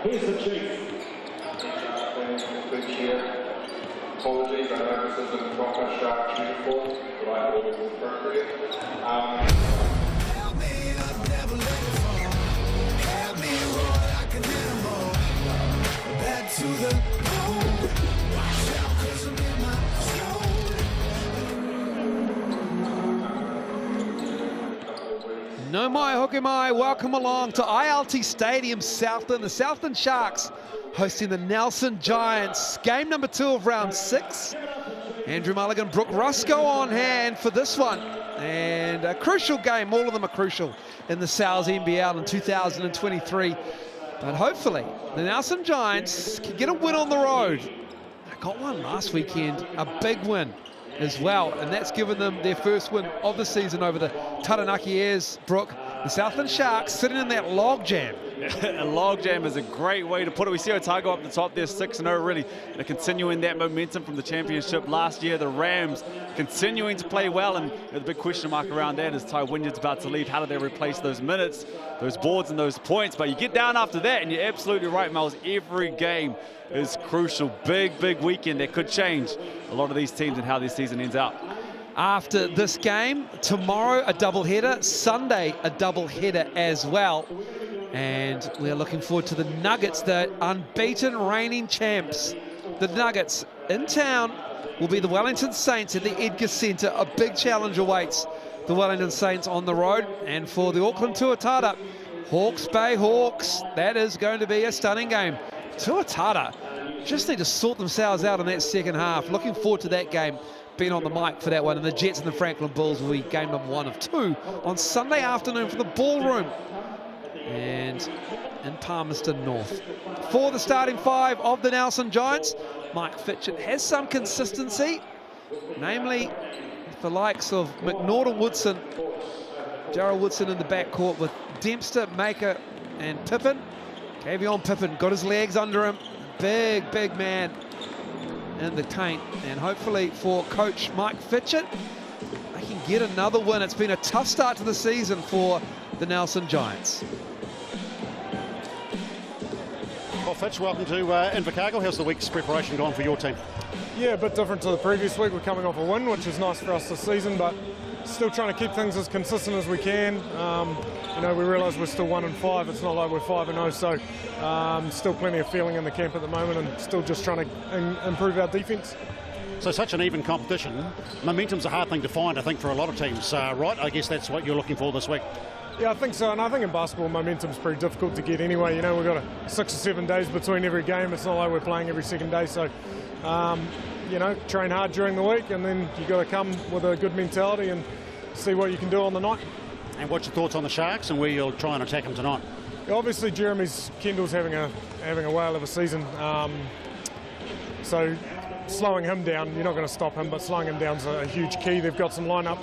Here's the chief. Good cheer. Apologies, I know this isn't a proper Sharks uniform, but I thought it was appropriate. Help me, I've never let it fall. Help me roar like an animal. Back to the bone. Watch out, 'cause I'm in my zone. No mai hoki mai, welcome along to ILT Stadium, Southland. The Southland Sharks hosting the Nelson Giants. Game number 2 of round 6. Andrew Mulligan, Brooke Rusco on hand for this one. And a crucial game, all of them are crucial in the Souths NBL in 2023. But hopefully, the Nelson Giants can get a win on the road. They got one last weekend, a big win as well. And that's given them their first win of the season over the Taranaki Airs. Brooke, the Southland Sharks sitting in that log jam. A log jam is a great way to put it. We see Otago up the top there, 6-0 really. They're continuing that momentum from the championship last year. The Rams continuing to play well, and the big question mark around that is Ty Wynyard's about to leave. How do they replace those minutes, those boards and those points? But you get down after that, and you're absolutely right, Miles. Every game is crucial. Big, big weekend that could change a lot of these teams and how this season ends out. After this game, tomorrow a doubleheader, Sunday a doubleheader as well. And we're looking forward to the Nuggets, the unbeaten reigning champs. The Nuggets in town will be the Wellington Saints at the Edgar Centre. A big challenge awaits the Wellington Saints on the road. And for the Auckland Tuatara, Hawke's Bay Hawks, that is going to be a stunning game. Tuatara just need to sort themselves out in that second half. Looking forward to that game. Been on the mic for that one. And the Jets and the Franklin Bulls will be game number 1 of 2 on Sunday afternoon from the Ballroom and in Palmerston North. For the starting 5 of the Nelson Giants, Mike Fitchett has some consistency, namely the likes of McNaughton Woodson, Jarrell Woodson in the backcourt with Dempster, Maker and Pippin. Cavion Pippin got his legs under him. Big, big man in the taint. And hopefully for coach Mike Fitchett, they can get another win. It's been a tough start to the season for the Nelson Giants. Well, Fitch, welcome to Invercargill. How's the week's preparation gone for your team? Yeah, a bit different to the previous week. We're coming off a win, which is nice for us this season, but still trying to keep things as consistent as we can. You know, we realise we're still 1-5. It's not like we're 5-0, so still plenty of feeling in the camp at the moment, and still just trying to improve our defence. So such an even competition. Momentum's a hard thing to find, I think, for a lot of teams, right? I guess that's what you're looking for this week. Yeah, I think so, and I think in basketball momentum's pretty difficult to get anyway. You know, we've got 6 or 7 days between every game. It's not like we're playing every second day, so you know, train hard during the week, and then you've got to come with a good mentality and see what you can do on the night. And what's your thoughts on the Sharks and where you'll try and attack them tonight? Yeah, obviously, Kendall's having a whale of a season, so slowing him down, you're not going to stop him, but slowing him down's a huge key. They've got some lineup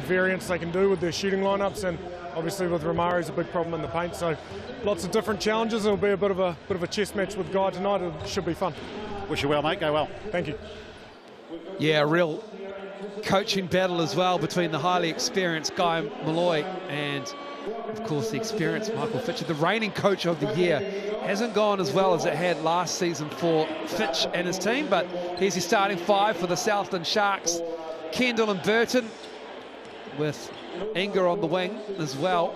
variants they can do with their shooting lineups, and obviously with Romaro's a big problem in the paint, so lots of different challenges. It'll be a bit of a chess match with Guy tonight. It should be fun. Wish you well, mate. Go well. Thank you. Yeah, a real coaching battle as well between the highly experienced Guy Malloy and, of course, the experienced Michael Fitchett. The reigning coach of the year hasn't gone as well as it had last season for Fitch and his team, but here's his starting 5 for the Southland Sharks. Kendall and Burton with Inga on the wing as well.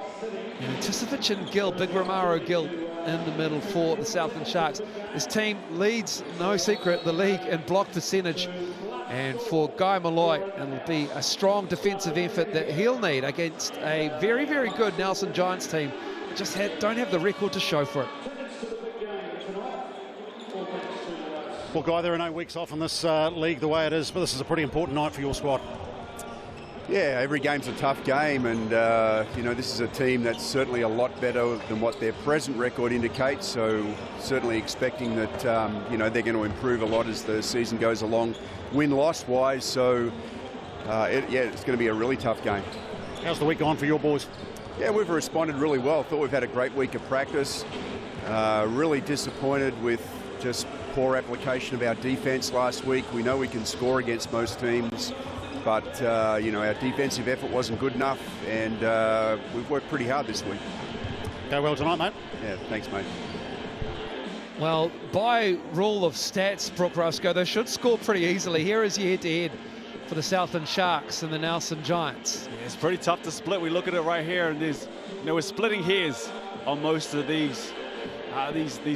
And Tisovich and Gill, big Romaro Gill in the middle for the Southland Sharks. This team leads, no secret, the league in block percentage. And for Guy Malloy, it'll be a strong defensive effort that he'll need against a very, very good Nelson Giants team. Just don't have the record to show for it. Well, Guy, there are no weeks off in this league the way it is, but this is a pretty important night for your squad. Yeah, every game's a tough game, and you know, this is a team that's certainly a lot better than what their present record indicates, so certainly expecting that you know, they're going to improve a lot as the season goes along, win-loss wise, so yeah, it's going to be a really tough game. How's the week gone for your boys? Yeah, we've responded really well. Thought we've had a great week of practice. Really disappointed with just poor application of our defense last week. We know we can score against most teams, but you know, our defensive effort wasn't good enough, and we've worked pretty hard this week. Go well tonight, mate. Yeah, thanks, mate. Well, by rule of stats, Brooke Roscoe, they should score pretty easily. Here is your head-to-head for the Southland Sharks and the Nelson Giants. Yeah, it's pretty tough to split. We look at it right here, and there's, we're splitting hairs on most of these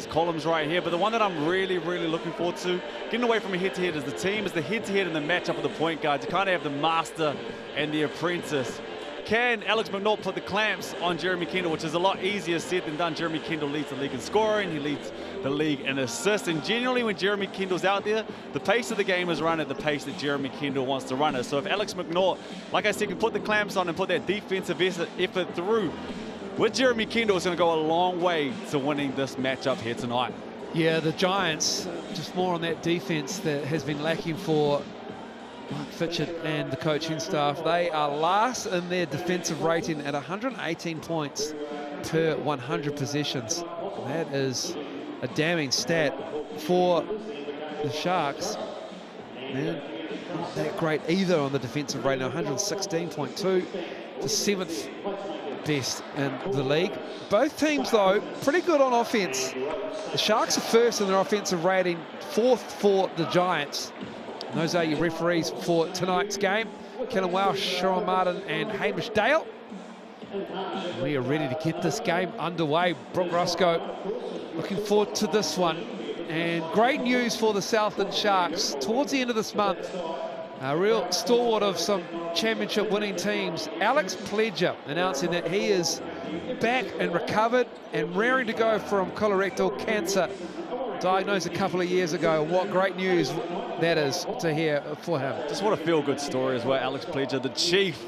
columns right here. But the one that I'm really looking forward to, getting away from a head-to-head, is the team, is the head-to-head and the matchup of the point guards. You kind of have the master and the apprentice. Can Alex McNaught put the clamps on Jeremy Kendall, which is a lot easier said than done? Jeremy Kendall leads the league in scoring, he leads the league in assists, and generally when Jeremy Kendall's out there, the pace of the game is run at the pace that Jeremy Kendall wants to run it. So if Alex McNaught, like I said, can put the clamps on and put that defensive effort through with Jeremy Kendall, it's going to go a long way to winning this matchup here tonight. Yeah, the Giants, just more on that defense that has been lacking for Mark Fitchett and the coaching staff. They are last in their defensive rating at 118 points per 100 possessions. That is a damning stat for the Sharks. They're not that great either on the defensive rating, 116.2, the 7th best in the league. Both teams, though, pretty good on offense. The Sharks are first in their offensive rating, 4th for the Giants. And those are your referees for tonight's game. Kellen Welsh, Sharon Martin and Hamish Dale. We are ready to get this game underway. Brooke Roscoe, looking forward to this one. And great news for the Southland Sharks. Towards the end of this month, a real stalwart of some championship winning teams, Alex Pledger, announcing that he is back and recovered and raring to go from colorectal cancer, diagnosed a couple of years ago. What great news that is to hear for him. Just what a feel-good story as well. Alex Pledger, the chief,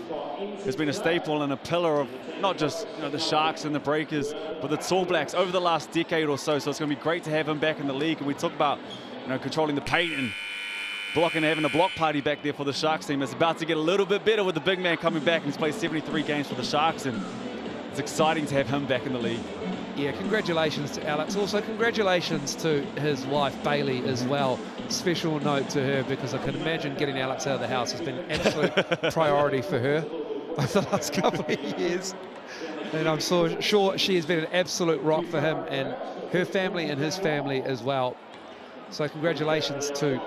has been a staple and a pillar of not just the Sharks and the Breakers, but the Tall Blacks over the last decade or so. So it's going to be great to have him back in the league. And we talk about controlling the paint and blocking, having a block party back there for the Sharks team. It's about to get a little bit better with the big man coming back, and he's played 73 games for the Sharks, and it's exciting to have him back in the league. Yeah, congratulations to Alex. Also, congratulations to his wife, Bailey, as well. Special note to her, because I can imagine getting Alex out of the house has been an absolute priority for her over the last couple of years. And I'm so sure she has been an absolute rock for him and her family and his family as well. So congratulations to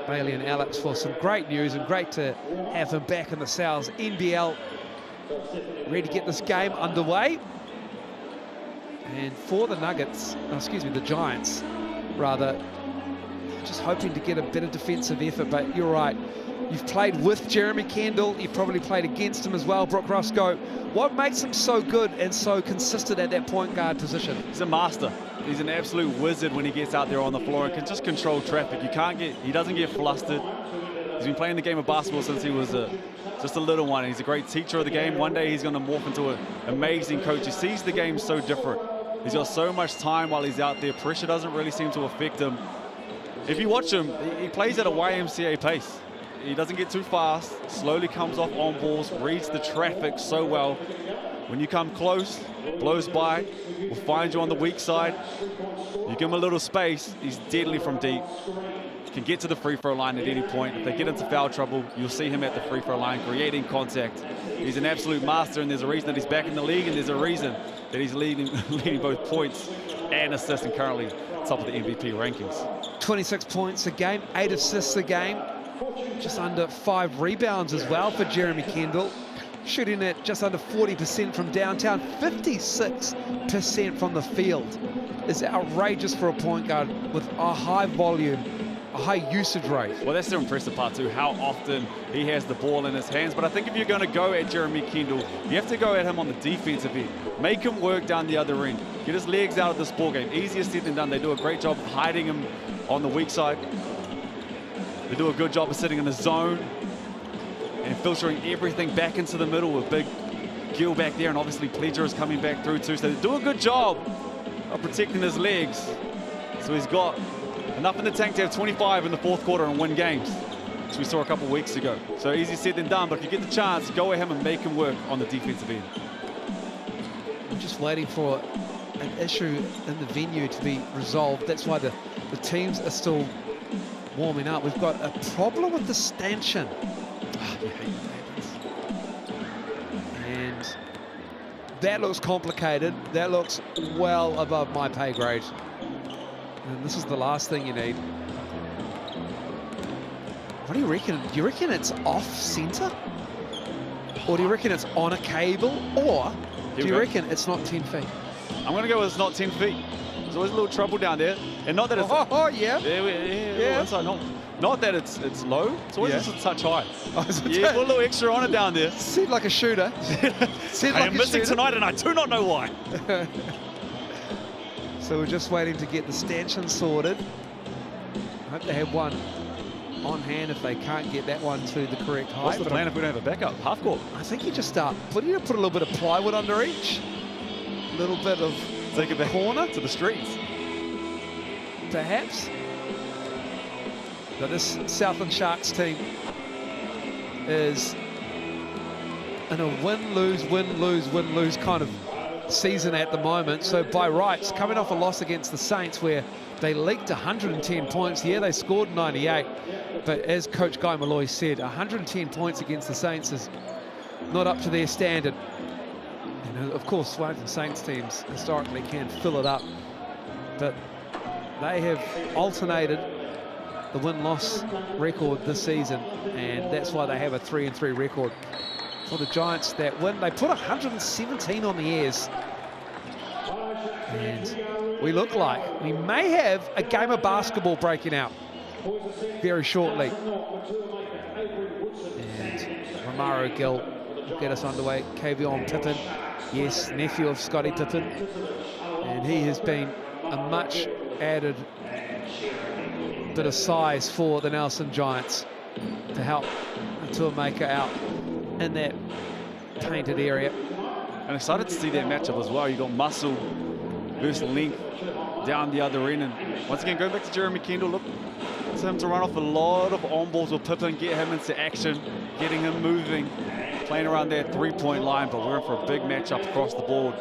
Bailey and Alex for some great news, and great to have him back in the Souths NBL. Ready to get this game underway. And for the the Giants, rather, just hoping to get a better defensive effort. But you're right, you've played with Jeremy Kendall, you've probably played against him as well, Brooke Roscoe. What makes him so good and so consistent at that point guard position? He's a master. He's an absolute wizard when he gets out there on the floor and can just control traffic. He doesn't get flustered. He's been playing the game of basketball since he was just a little one. He's a great teacher of the game. One day he's going to morph into an amazing coach. He sees the game so different. He's got so much time while he's out there. Pressure doesn't really seem to affect him. If you watch him, he plays at a YMCA pace. He doesn't get too fast, slowly comes off on balls, reads the traffic so well. When you come close, blows by, will find you on the weak side. You give him a little space, he's deadly from deep. Can get to the free throw line at any point. If they get into foul trouble, you'll see him at the free throw line creating contact. He's an absolute master, and there's a reason that he's back in the league, and there's a reason that he's leading both points and assists, and currently top of the MVP rankings. 26 points a game, 8 assists a game, just under 5 rebounds as well for Jeremy Kendall. Shooting at just under 40% from downtown, 56% from the field. Is outrageous for a point guard with a high volume, a high usage rate. Well, that's the impressive part too, how often he has the ball in his hands. But I think if you're going to go at Jeremy Kendall, you have to go at him on the defensive end. Make him work down the other end. Get his legs out of this ball game. Easier said than done. They do a great job of hiding him on the weak side. They do a good job of sitting in the zone and filtering everything back into the middle with big Gill back there, and obviously Pledger is coming back through too. So they do a good job of protecting his legs. So he's got enough in the tank to have 25 in the fourth quarter and win games, which we saw a couple weeks ago. So easier said than done, but if you get the chance, go at him and make him work on the defensive end. I'm just waiting for an issue in the venue to be resolved. That's why the teams are still warming up. We've got a problem with the stanchion. You hate when that happens. And that looks complicated. That looks well above my pay grade. And this is the last thing you need. What do you reckon? Do you reckon it's off centre? Or do you reckon it's on a cable? Or do you reckon it's not 10 feet? I'm going to go with it's not 10 feet. There's always a little trouble down there. And not that it's... Yeah. Yeah. Inside, not that it's low. It's always just a touch high. Yeah, put a little extra on it down there. Seemed like a shooter. I am missing tonight and I do not know why. So we're just waiting to get the stanchion sorted. I hope they have one on hand if they can't get that one to the correct height. What's the plan if we don't have a backup? Half court? I think you just start, put a little bit of plywood under each. A little bit of take it back corner to the streets. Perhaps. But this Southland Sharks team is in a win-lose kind of season at the moment. So by rights, coming off a loss against the Saints where they leaked 110 points. Yeah, they scored 98. But as Coach Guy Malloy said, 110 points against the Saints is not up to their standard. And of course, Wellington Saints teams historically can fill it up. But they have alternated the win-loss record this season, and that's why they have a 3-3 record. For the Giants that win, they put 117 on the airs. And we look like we may have a game of basketball breaking out very shortly. And Romaro Gill will get us underway. Kavion Pippin, yes, nephew of Scottie Pippen. And he has been a much added bit of size for the Nelson Giants to help the Tourmaker out in that painted area. I'm excited to see that matchup as well. You got muscle versus length down the other end. And once again, going back to Jeremy Kendall, look to him to run off a lot of on balls with Pippen, get him into action, getting him moving, playing around that three-point line. But we're in for a big matchup across the board.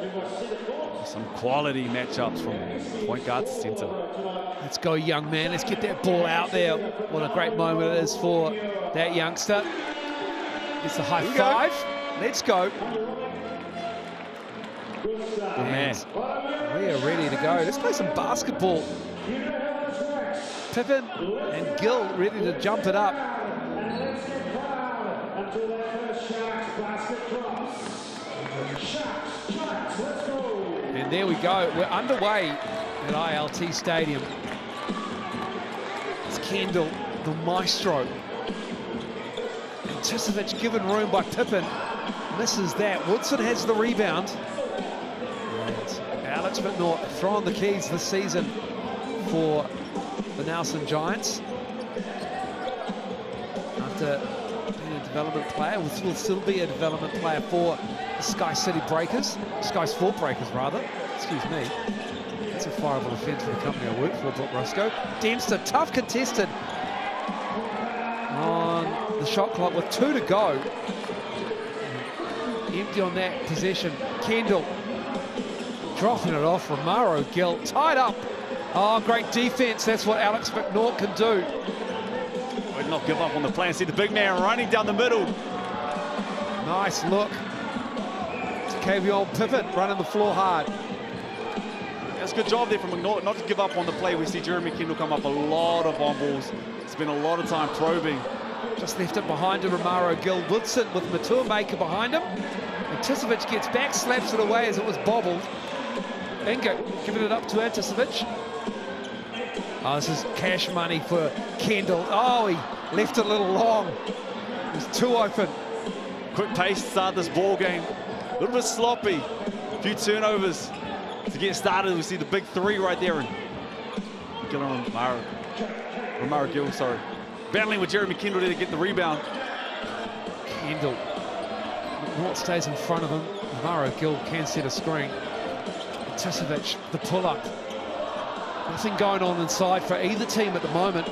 Some quality matchups from point guard to center. Let's go, young man. Let's get that ball out there. What a great moment it is for that youngster. It's the high five. Let's go. And we are ready to go. Let's play some basketball. Pippen and Gill ready to jump it up. And there we go. We're underway at ILT Stadium. It's Kendall, the maestro. And Tisovic given room by Pippen. Misses that. Woodson has the rebound. And Alex McNaught throwing the keys this season for the Nelson Giants. After being a development player, will still be a development player for the Sky City Breakers. Sky Sport Breakers, rather. Excuse me. That's a fireable offence for the company I work for, Brooke Roscoe. Dempster, tough contested on the shot clock with 2 to go. Empty on that possession. Kendall dropping it off. Romaro Gill tied up. Oh, great defense. That's what Alex McNaught can do. Would not give up on the play. See the big man running down the middle. Nice look. It's Kavion Pippen running the floor hard. That's a good job there from McNaught, not to give up on the play. We see Jeremy Kendall come up a lot of on balls. Spent a lot of time probing. Just left it behind to Romaro Gill. Woodson with Matua Maker behind him. And Tisovic gets back, slaps it away as it was bobbled. Ingo giving it up to Tisovic. Oh, this is cash money for Kendall. Oh, he left it a little long. It was too open. Quick pace to start this ball game. A little bit sloppy. A few turnovers to get started. We see the big three right there. And Gill on Romaro Gill, sorry. Battling with Jeremy Kendall there to get the rebound. Kendall. North stays in front of him. Romaro Gill can set a screen. Tisovic, the pull-up. Nothing going on inside for either team at the moment.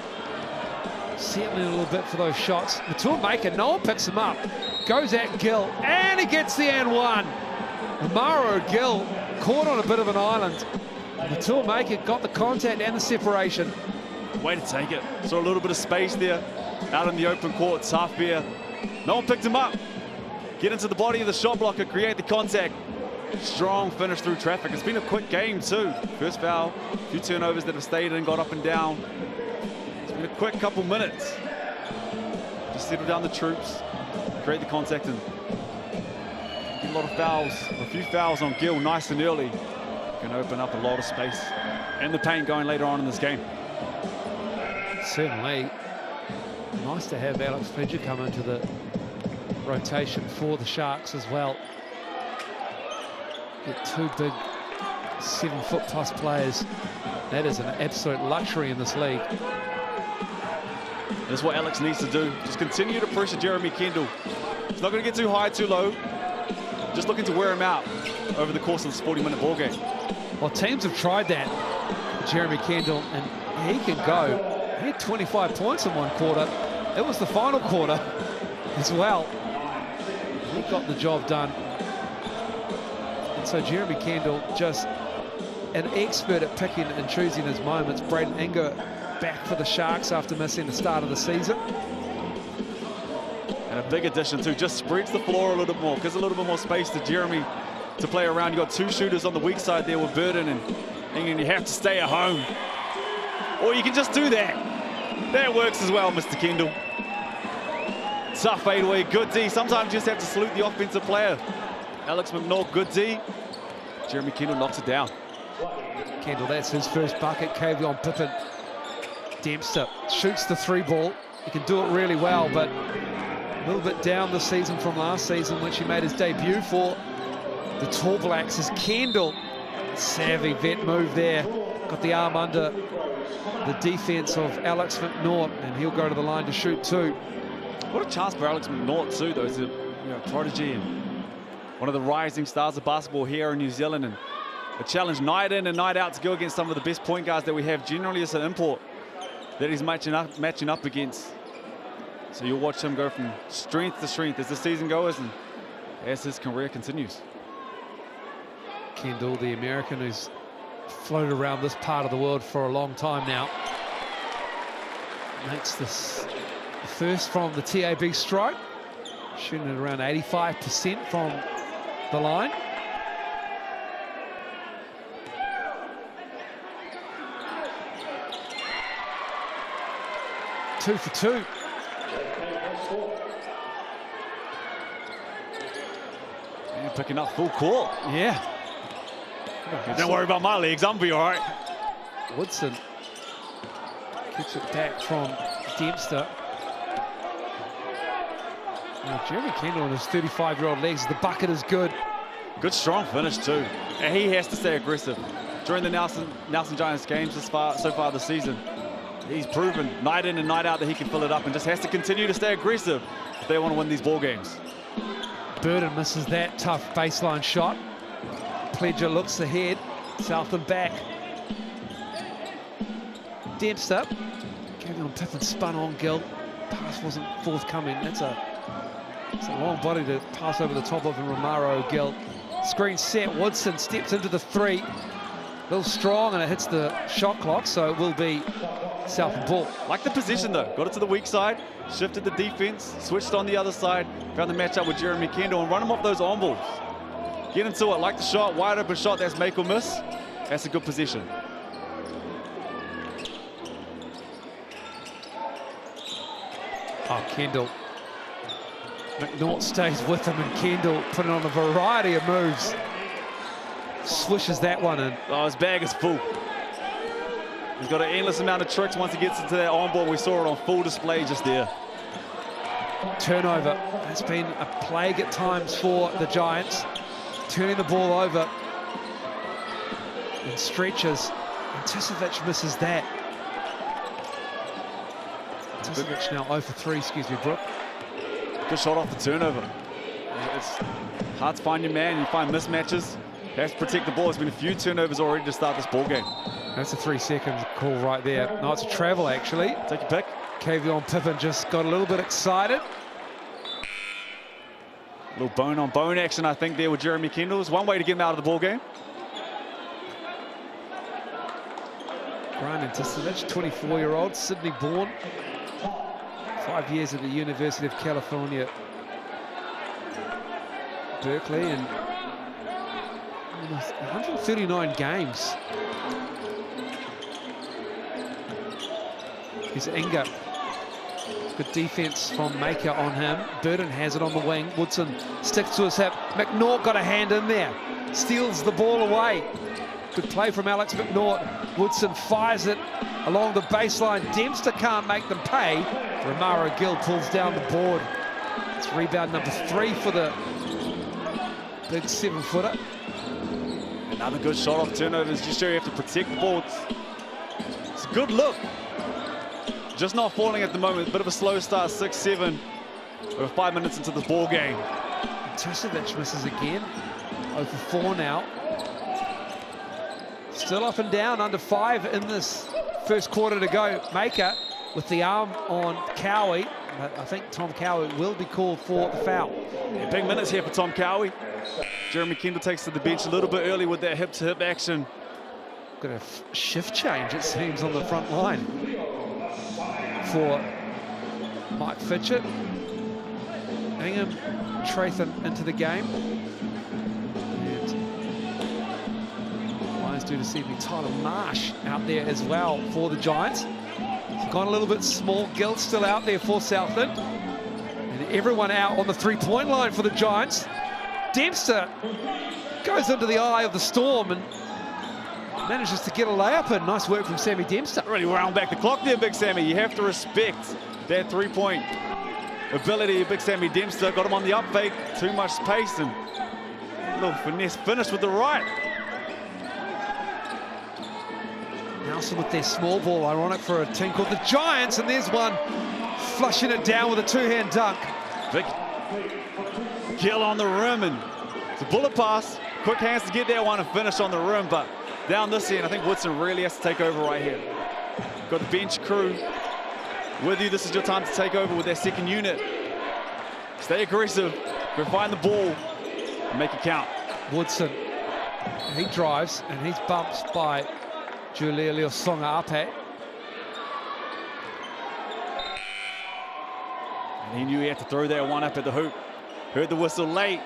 Settling a little bit for those shots. Matua Maker, no one picks him up. Goes at Gill, and he gets the and one. Romaro Gill caught on a bit of an island. Matua Maker got the contact and the separation. Way to take it. Saw a little bit of space there out in the open court. Tough beer. No one picked him up. Get into the body of the shot blocker, create the contact. Strong finish through traffic. It's been a quick game too. First foul, a few turnovers that have stayed in, got up and down. It's been a quick couple minutes. Just settle down the troops, create the contact, and get a lot of fouls, a few fouls on Gill nice and early. Can open up a lot of space and the paint going later on in this game. Certainly. Nice to have Alex Fidger come into the rotation for the Sharks as well. Get two big 7-foot-plus players. That is an absolute luxury in this league. That's what Alex needs to do. Just continue to pressure Jeremy Kendall. He's not going to get too high, too low. Just looking to wear him out over the course of this 40-minute ball game. Well, teams have tried that, Jeremy Kendall, and he can go. He had 25 points in one quarter. It was the final quarter as well. He got the job done. And so Jeremy Kendall, just an expert at picking and choosing his moments. Braden Ingo back for the Sharks after missing the start of the season. And a big addition too, just spreads the floor a little bit more, gives a little bit more space to Jeremy to play around. You got two shooters on the weak side there with Burden and Ingo. You have to stay at home. Or you can just do that. That works as well, Mr. Kendall. Tough fadeaway, good D. Sometimes you just have to salute the offensive player. Alex McNaught, good D. Jeremy Kendall knocks it down. Kendall, that's his first bucket. Kavion Pippin. Dempster shoots the 3-ball. He can do it really well, but a little bit down the season from last season, which he made his debut for the Tall Blacks. Is Kendall. Savvy vet move there. Got the arm under the defense of Alex McNaught, and he'll go to the line to shoot two. What a chance for Alex McNaught too, though. He's a prodigy and one of the rising stars of basketball here in New Zealand, and a challenge night in and night out to go against some of the best point guards that we have. Generally, it's an import that he's matching up against. So you'll watch him go from strength to strength as the season goes and as his career continues. Kendall, the American who's floated around this part of the world for a long time now, makes this first from the TAB stripe, shooting at around 85% from the line. Two for two. And picking up full court. Yeah. Don't worry about my legs, I'm be all right. Woodson kicks it back from Dempster. Now, Jeremy Kendall on his 35-year-old legs. The bucket is good. Good strong finish too. And he has to stay aggressive. During the Nelson Giants games so far this season, he's proven night in and night out that he can fill it up and just has to continue to stay aggressive if they want to win these ball games. Burden misses that tough baseline shot. Pledger looks ahead. Southland back. Dempster. Kavion Pippin spun on Gill. Pass wasn't forthcoming. It's a long body to pass over the top of Romaro Gill. Screen set. Woodson steps into the three. A little strong, and it hits the shot clock, so it will be Southland ball. Like the position though, got it to the weak side, shifted the defense, switched on the other side, found the matchup with Jeremy Kendall and run him off those on balls. Get into it, like the shot, wide open shot, that's make or miss. That's a good position. Oh, Kendall. McNaught stays with him, and Kendall putting on a variety of moves. Swishes that one in. Oh, his bag is full. He's got an endless amount of tricks once he gets into that on ball. We saw it on full display just there. Turnover. It's been a plague at times for the Giants. Turning the ball over in stretches. And Tisovic misses that. Tisovic now 0 for 3, excuse me, Brooke. Good shot off the turnover. It's hard to find your man, you find mismatches. You have to protect the ball. There's been a few turnovers already to start this ball game. That's a 3-second call right there. No, it's a travel, actually. Take your pick. Kavion Pippin just got a little bit excited. A little bone-on-bone action, I think, there with Jeremy Kendall. It's one way to get him out of the ball game. Brian Tisovic, 24-year-old, Sydney-born. 5 years at the University of California, Berkeley, and Almost 139 games. Here's Inga. Good defense from Maker on him. Burden has it on the wing. Woodson sticks to his hip. McNaught got a hand in there. Steals the ball away. Good play from Alex McNaught. Woodson fires it along the baseline. Dempster can't make them pay. Romaro Gill pulls down the board. It's rebound number 3 for the big 7-footer. Another good shot off turnovers. Just show you have to protect the ball. It's a good look. Just not falling at the moment. Bit of a slow start, 6-7. We're 5 minutes into the ball game. Tusovic misses again. 0 for 4 now. Still up and down, under 5 in this first quarter to go. Maker with the arm on Cowie. I think Tom Cowie will be called for the foul. Yeah, big minutes here for Tom Cowie. Jeremy Kendall takes to the bench a little bit early with that hip-to-hip action. Got a shift change, it seems, on the front line for Mike Fitchett. Ingham, Tratham into the game. And due to see me Tyler Marsh out there as well for the Giants. It's gone a little bit small. Gill still out there for Southland. And everyone out on the three-point line for the Giants. Dempster goes into the eye of the storm and manages to get a layup in. Nice work from Sammy Dempster. Really wound back the clock there, Big Sammy. You have to respect that three-point ability of Big Sammy Dempster. Got him on the up fake. Too much space and a little finesse finish with the right. Nelson with their small ball, ironic for a team called the Giants, and there's one flushing it down with a two-hand dunk. Big Gill on the rim, and it's a bullet pass. Quick hands to get that one and finish on the rim, but down this end, I think Woodson really has to take over right here. Got the bench crew with you. This is your time to take over with their second unit. Stay aggressive, go find the ball, and make it count. Woodson, he drives, and he's bumped by Julio Songa Ape. And he knew he had to throw that one up at the hoop. Heard the whistle late,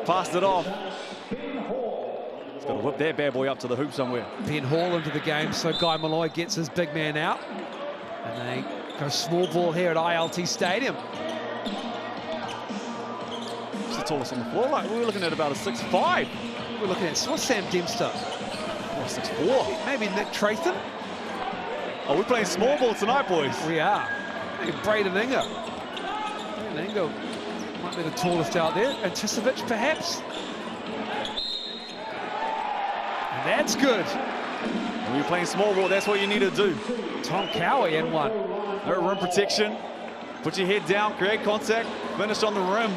passed it off. He's got to whip that bad boy up to the hoop somewhere. Ben Hall into the game, so Guy Malloy gets his big man out. And they go small ball here at ILT Stadium. He's the tallest on the floor. Like, we were looking at about a 6'5". We're looking at what's Sam Dempster? 6'4". Maybe Nick Tratham? Oh, we're playing small ball tonight, boys. We are. Maybe Braden Inga. Braden Inga might be the tallest out there. And Tusovic, perhaps. And that's good. When you're playing small ball, that's what you need to do. Tom Cowie in one. No rim protection. Put your head down, create contact, finish on the rim.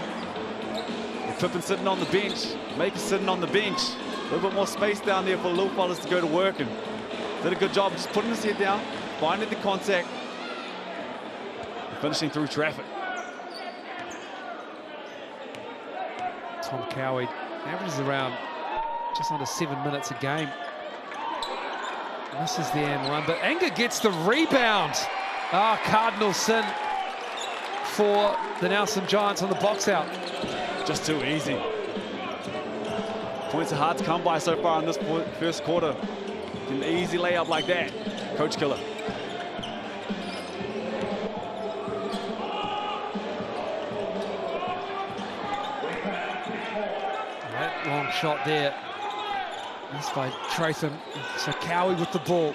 Pippen sitting on the bench. Maker sitting on the bench. A little bit more space down there for little fellas to go to work, and did a good job just putting his head down, finding the contact, and finishing through traffic. Tom Cowie averages around just under 7 minutes a game. Misses the and one, but Inga gets the rebound. Cardinal sin for the Nelson Giants on the box out. Just too easy. Points are hard to come by so far in this first quarter. An easy layup like that. Coach killer. That long shot there. Missed by Tratham. So Cowie with the ball.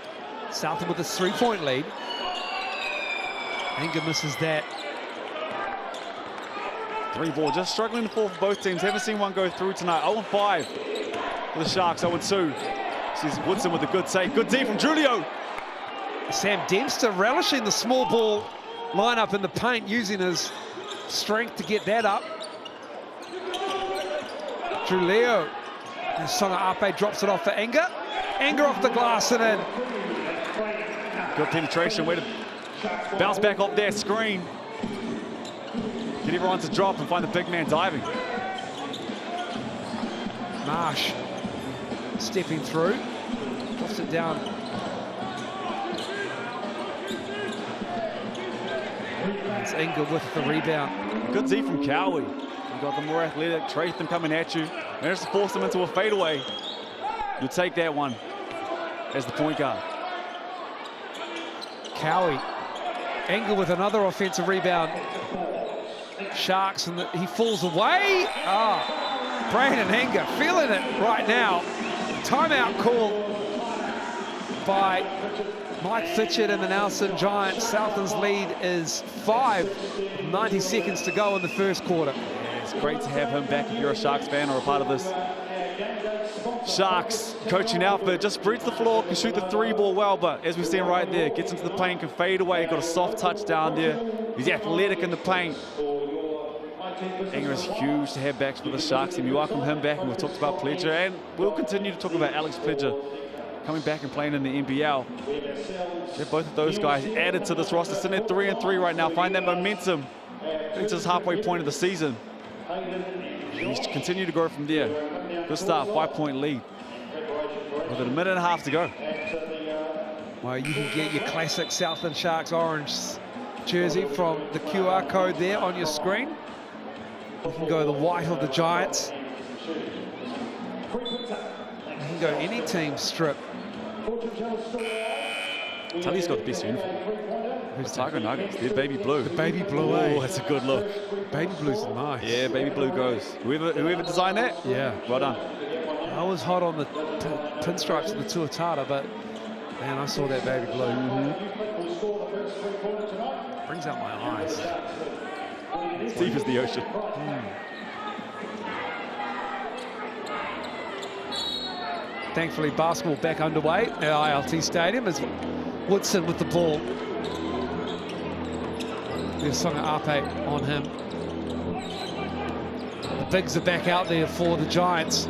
Southland with a 3-point lead. Inga misses that. 3 ball, just struggling to fall for both teams. Haven't seen one go through tonight. 0-5 for the Sharks, 0-2. Sees Woodson with a good save. Good D from Julio. Sam Dempster relishing the small ball lineup in the paint, using his strength to get that up. Julio. And Songa Ape drops it off for Inga. Inga off the glass and in. Good penetration, way to bounce back off that screen. Get everyone to drop and find the big man diving. Marsh stepping through, drops it down. It's Inga with the rebound. Good D from Cowie. You got the more athletic Tratham coming at you. Managed to force him into a fadeaway. You'll take that one as the point guard. Cowie. Engel with another offensive rebound. Sharks, and he falls away. Brandon Enger feeling it right now. Timeout call by Mike Fitchett and the Nelson Giants. Southland's lead is 5, 90 seconds to go in the first quarter. Yeah, it's great to have him back if you're a Sharks fan or a part of this Sharks coaching outfit. Just reads the floor, can shoot the 3-ball well, but as we've seen right there, gets into the paint, can fade away, got a soft touch down there. He's athletic in the paint. Enger is huge to have back for the Sharks, and we welcome him back, and we've talked about Pledger, and we'll continue to talk about Alex Pledger coming back and playing in the NBL. Yeah, both of those guys added to this roster, sitting at 3-3 right now, find that momentum. It's just halfway point of the season. He's continued to grow from there. Good start, 5-point lead. With a minute and a half to go. Well, you can get your classic Southland Sharks orange jersey from the QR code there on your screen. You can go the white of the Giants. You can go any team strip. Tully's got the best uniform. Who's Tiger Nuggets? They're baby blue. The baby blue, Oh, that's a good look. Baby blue's nice. Yeah, baby blue goes. Whoever designed that? Yeah. Well done. I was hot on the pinstripes of the Tuatara, but man, I saw that baby blue. Brings out my eyes. It's deep as the ocean. Thankfully, basketball back underway at ILT Stadium as Woodson with the ball. There's Songa Ape on him. The bigs are back out there for the Giants.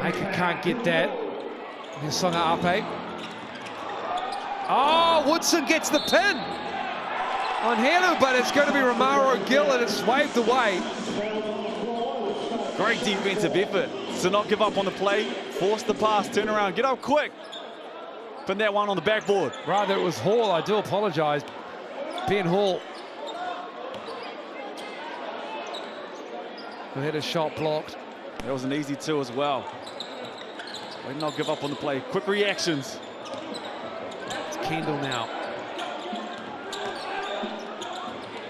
Aika can't get that. There's Songa Ape. Oh, Woodson gets the pin on Helu, but it's going to be Romaro Gill, and it's waved away. Great defensive effort to not give up on the play, force the pass, turn around, get up quick. Put that one on the backboard. Rather, it was Hall. I do apologize. Ben Hall, who had a shot blocked. That was an easy 2 as well. They did not give up on the play. Quick reactions. It's Kendall now.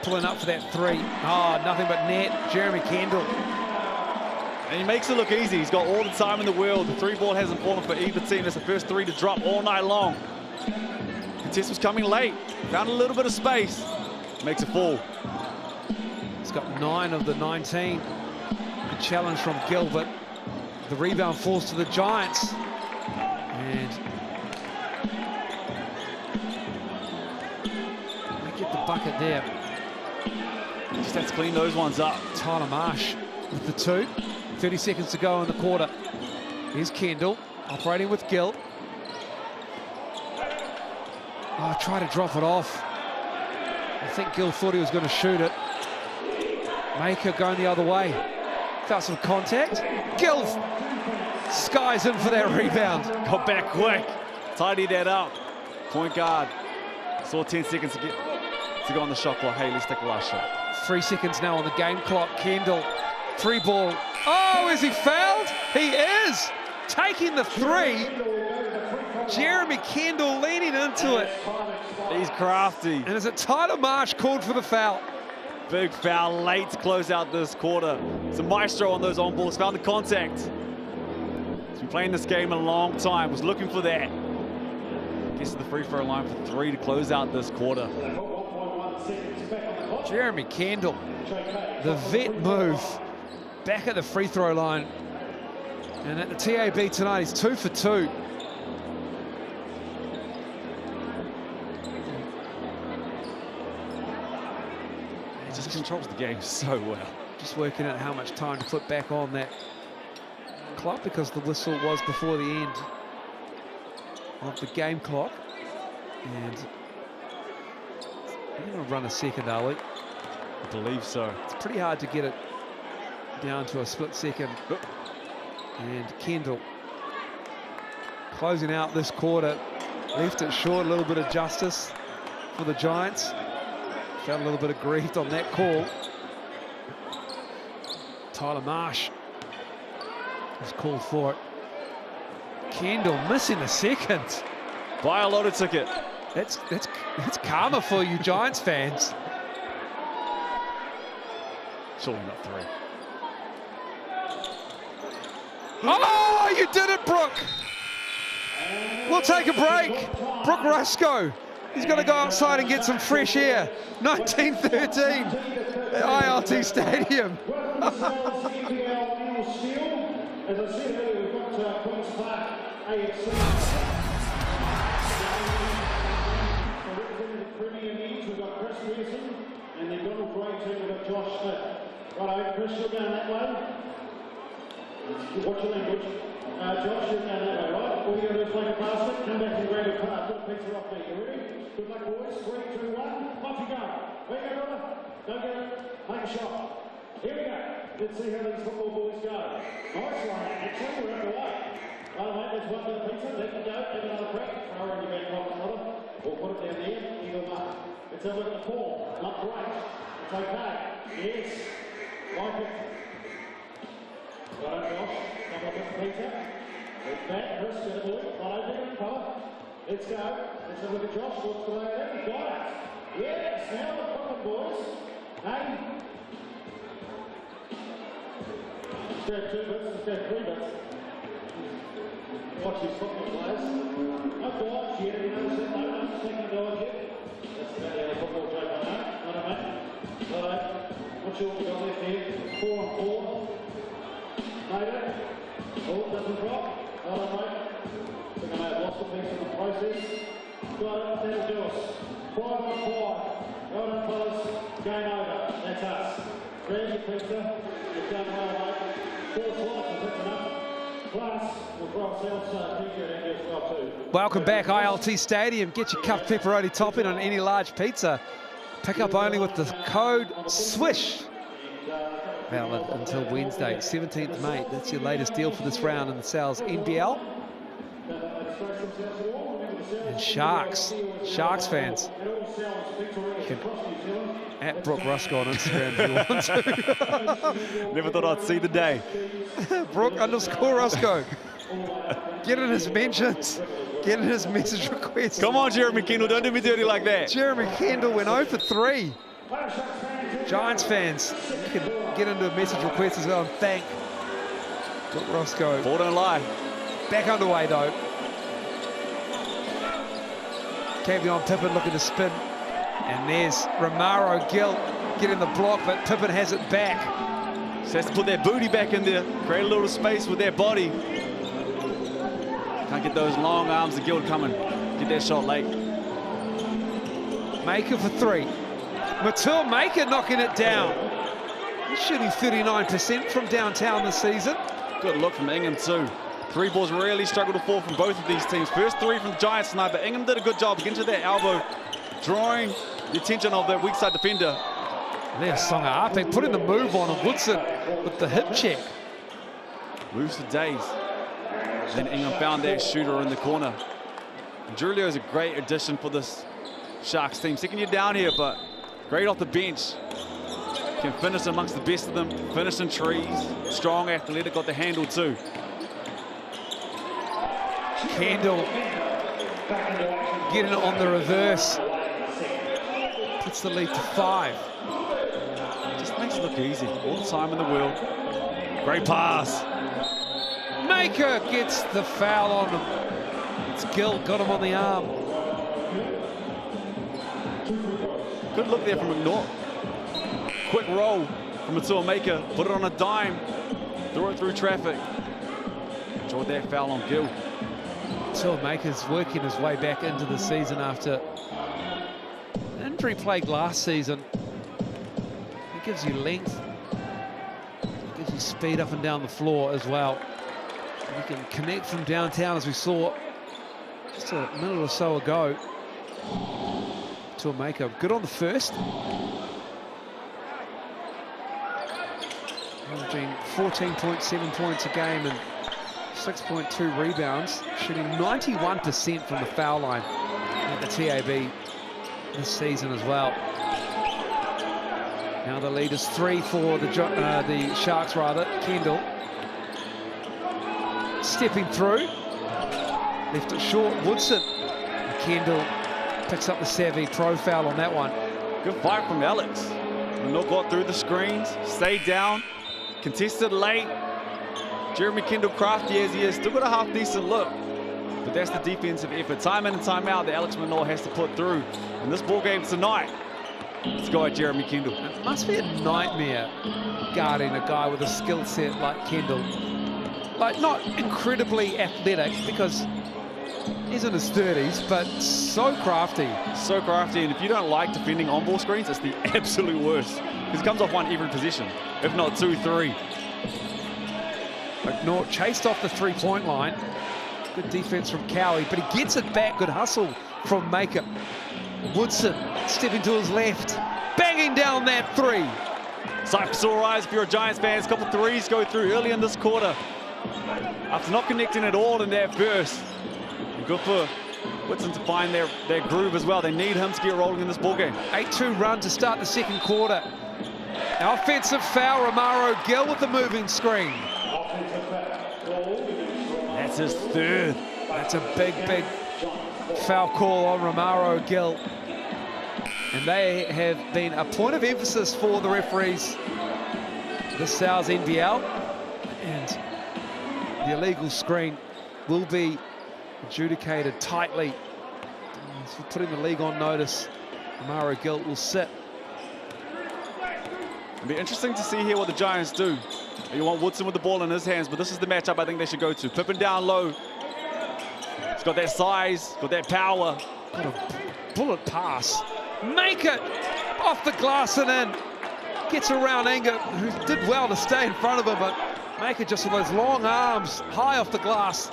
Pulling up for that 3. Oh, nothing but net. Jeremy Kendall. And he makes it look easy. He's got all the time in the world. The 3-ball hasn't fallen for either team. That's the first 3 to drop all night long. Contest was coming late. Found a little bit of space. Makes it fall. He's got 9 of the 19. Good challenge from Gilbert. The rebound falls to the Giants. And they get the bucket there. Just has to clean those ones up. Tyler Marsh with the 2. 30 seconds to go in the quarter. Here's Kendall operating with Gill. Oh, try to drop it off. I think Gill thought he was going to shoot it. Maker going the other way. Felt some contact. Gill skies in for that rebound. Got back quick. Tidied that up. Point guard. Saw 10 seconds to go on the shot clock. Hey, let's take the last shot. 3 seconds now on the game clock. Kendall, 3-ball. Oh, is he fouled? He is. Taking the 3. Jeremy Kendall leaning into it. He's crafty. And is it Tyler Marsh called for the foul? Big foul late to close out this quarter. It's a maestro on those on balls. Found the contact. He's been playing this game a long time. Was looking for that. Gets to the free throw line for 3 to close out this quarter. Jeremy Kendall, the vet move, back at the free throw line. And at the TAB tonight, he's 2 for 2. He just controls the game so well. Just working out how much time to put back on that clock, because the whistle was before the end of the game clock. And we're going to run a second, are we? I believe so. It's pretty hard to get it down to a split second. And Kendall closing out this quarter. Left it short, a little bit of justice for the Giants. Felt a little bit aggrieved on that call. Tyler Marsh was called for it. Kendall missing the second. Buy a lotto ticket. That's karma for you Giants fans. Surely not 3. Oh, you did it, Brooke. We'll take a break. Brooke Rusco. He's going to go outside and get some fresh air. 1913 at ILT Stadium. Chris, you're going that way. What's your language? Josh, you're going that way, right? All you're going to do is make a basket, come back and grab a card, put a pizza off there. You ready? Good luck, boys. 3, 2, 1. Off you go. Where you go, brother? Don't get it. Take a shot. Here we go. Let's see how these football boys go. Nice one, actually. We're underway. Right, mate, let's one to the pizza. Let them go. Have another crack. Throw her in your back pocket, brother. Or put it down there. Eagle mark. Let's have a look at the form. Not great. It's okay. Yes. Like it. Right, Josh. Come up with the pizza. It's back. Chris, get a boy. Right, over there, fella. Let's go. Let's have a look at Josh. What's the way there? Got it. Yes. Now the fucking boys. Hey. Let's grab 2 bits. Let's grab 3 bits. Watch these football players. No dodge yet. You notice that? No second dodge yet. That's about the other football joke I know. Not a mate. Right. What's your got left here? 4 on 4. Made it. Oh, doesn't drop. Hold on, mate. I think I may have lost a piece in the process. Got it. That'll do us. 5 on 5. Well done, fellas. Game over. That's us. Grab your pizza. You've done well, mate. 4 slices. That's enough. Plus, we'll throw ourselves a pizza in here as well, too. Welcome back, ILT Stadium. Get your cup pepperoni topping on any large pizza. Pick up only with the code SWISH. Valid until Wednesday, 17th May. That's your latest deal for this round in the Sal's NBL. And Sharks fans, you can at Brooke Rusco on Instagram if you want to. Never thought I'd see the day. Brooke_Rusco. Get in his mentions. Get in his message requests. Come on, Jeremy Kendall, don't do me dirty like that. Jeremy Kendall went 0 for 3. Giants fans, you can get into a message request as well and thank Brooke Rusco. Ball don't lie. Back underway though. Cavion Pippin looking to spin. And there's Romaro Gill getting the block, but Pippin has it back. Just has to put their booty back in there, create a little space with their body. Can't get those long arms of Gill coming. Get that shot late. Maker for 3. Matul Maker knocking it down. He's shooting 39% from downtown this season. Good look from Ingham too. 3 balls really struggled to fall from both of these teams. First 3 from the Giants tonight, but Ingham did a good job getting to that elbow, drawing the attention of that weak side defender. There's Songa Ape putting the move on Woodson with the hip check. Moves for days. Then Ingham found that shooter in the corner. And Julio is a great addition for this Sharks team. Second year down here, but great off the bench. Can finish amongst the best of them. Finishing trees. Strong, athletic, got the handle too. Kendall getting it on the reverse. Puts the lead to 5. Just makes it look easy. All the time in the world. Great pass. Maker gets the foul on him. It's Gill, got him on the arm. Good look there from McNaught. Quick roll from Matua Maker. Put it on a dime. Throw it through traffic. Enjoyed that foul on Gill. Matua Maker's working his way back into the season after injury plagued last season. It gives you length. It gives you speed up and down the floor as well. You can connect from downtown, as we saw just a minute or so ago. To a Maker, good on the first. Averaging 14.7 points a game and 6.2 rebounds, shooting 91% from the foul line at the TAB this season as well. Now the lead is 3 for the Sharks, rather. Kendall. stepping through. Left it short, Woodson. Kendall picks up the savvy pro foul on that one. Good fight from Alex. Not got through the screens, stayed down, contested late. Jeremy Kendall, crafty as he is, still got a half-decent look. But that's the defensive effort. Time in and time out that Alex Manoa has to put through. In this ball game tonight, let's go at Jeremy Kendall. It must be a nightmare guarding a guy with a skill set like Kendall. Like, not incredibly athletic because he's in his 30s, but so crafty. So crafty, and if you don't like defending on-ball screens, it's the absolute worst. Because he comes off one every position, if not 2, 3. McNaught chased off the three-point line. Good defense from Cowie, but he gets it back. Good hustle from Maker. Woodson stepping to his left, banging down that three. Cypress all rise if you're a Giants fan. A couple threes go through early in this quarter. After not connecting at all in that burst. And good for Woodson to find their groove as well. They need him to get rolling in this ballgame. 8-2 run to start the second quarter. Offensive foul, Romaro Gill with the moving screen. That's his third. That's a big, big foul call on Romaro Gill. And they have been a point of emphasis for the referees this Southland NBL. And the illegal screen will be adjudicated tightly. So putting the league on notice, Romaro Gill will sit. It'll be interesting to see here what the Giants do. You want Woodson with the ball in his hands, but this is the matchup I think they should go to. Pippen down low. He's got that size, got that power. Got a bullet pass. Make it off the glass and in. Gets around Inga, who did well to stay in front of him, but Make it just with those long arms, high off the glass.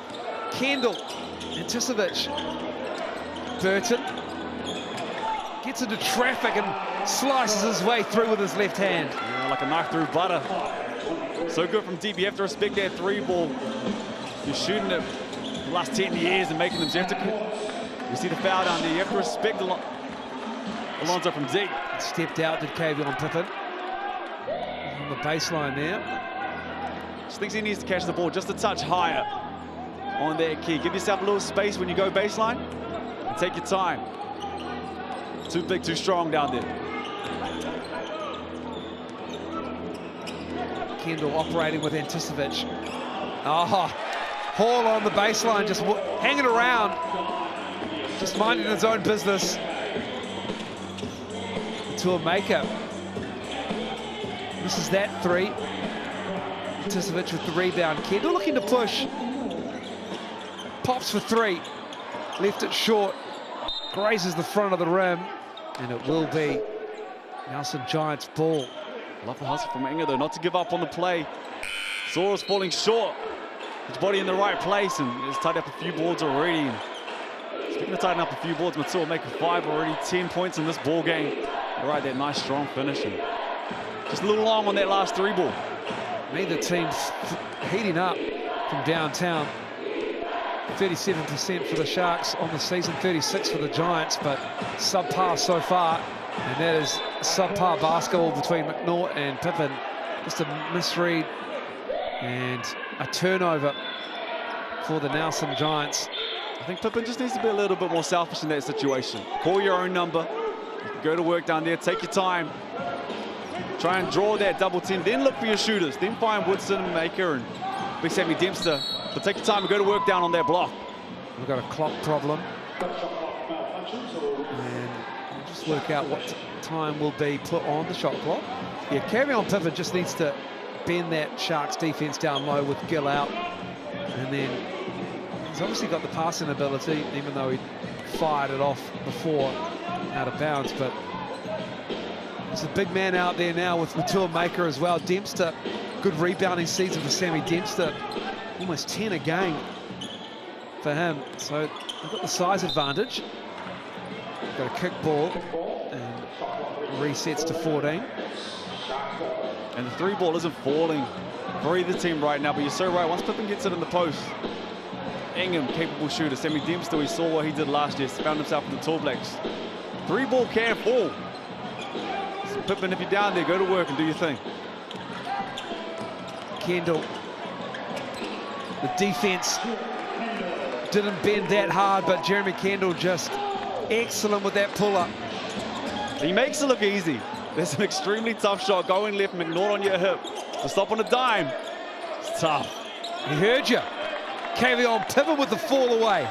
Kendall, Anticevic, Burton. Gets into traffic and slices his way through with his left hand. Yeah, like a knife through butter. So good from deep. You have to respect that three ball. You're shooting it the last 10 years and making them. So you have to, you see the foul down there. You have to respect Alonso from deep. Stepped out, did Kavion Pippen. On the baseline there. Just thinks he needs to catch the ball just a touch higher on that key. Give yourself a little space when you go baseline and take your time. Too big, too strong down there. Kendall operating with Anticevic. Oh, Hall on the baseline, just hanging around, just minding his own business. To a Maker. Misses that three. Anticevic with the rebound. Kendall looking to push. Pops for three. Left it short. Grazes the front of the rim. And it will be Nelson Giants ball. Love the hustle from Inga though, not to give up on the play. Sora's falling short. His body in the right place and he's tied up a few boards already. And speaking of tidying up a few boards, Matsuo making 5 already, 10 points in this ball game. All right, that nice strong finish. And just a little long on that last three ball. Neither team's heating up from downtown. 37% for the Sharks on the season, 36 for the Giants, but subpar so far. And that is subpar basketball between McNaught and Pippen. Just a misread and a turnover for the Nelson Giants. I think Pippen just needs to be a little bit more selfish in that situation. Call your own number. You can go to work down there, take your time. Try and draw that double team, then look for your shooters. Then find Woodson and Maker and Big Sammy Dempster. But take your time and go to work down on that block. We've got a clock problem. And we'll just work out what time will be put on the shot clock. Yeah, Kavion Pippen just needs to bend that Sharks defense down low with Gill out. And then he's obviously got the passing ability, even though he fired it off before out of bounds. But there's a big man out there now with Matua Maker as well. Dempster, good rebounding season for Sammy Dempster. Almost 10 a game for him. So they've got the size advantage. Got a kick ball and resets to 14. And the three ball isn't falling for either team right now, but you're so right. Once Pippen gets it in the post, Ingham, capable shooter. Sammy Dempster, we saw what he did last year, found himself with the Tall Blacks. Three ball can fall. So Pippen, if you're down there, go to work and do your thing. Kendall The defense didn't bend that hard, but Jeremy Kendall just excellent with that pull-up. He makes it look easy. There's an extremely tough shot going left, McNaught on your hip. To stop on a dime, it's tough. He heard you. Kavion pivot with the fall away.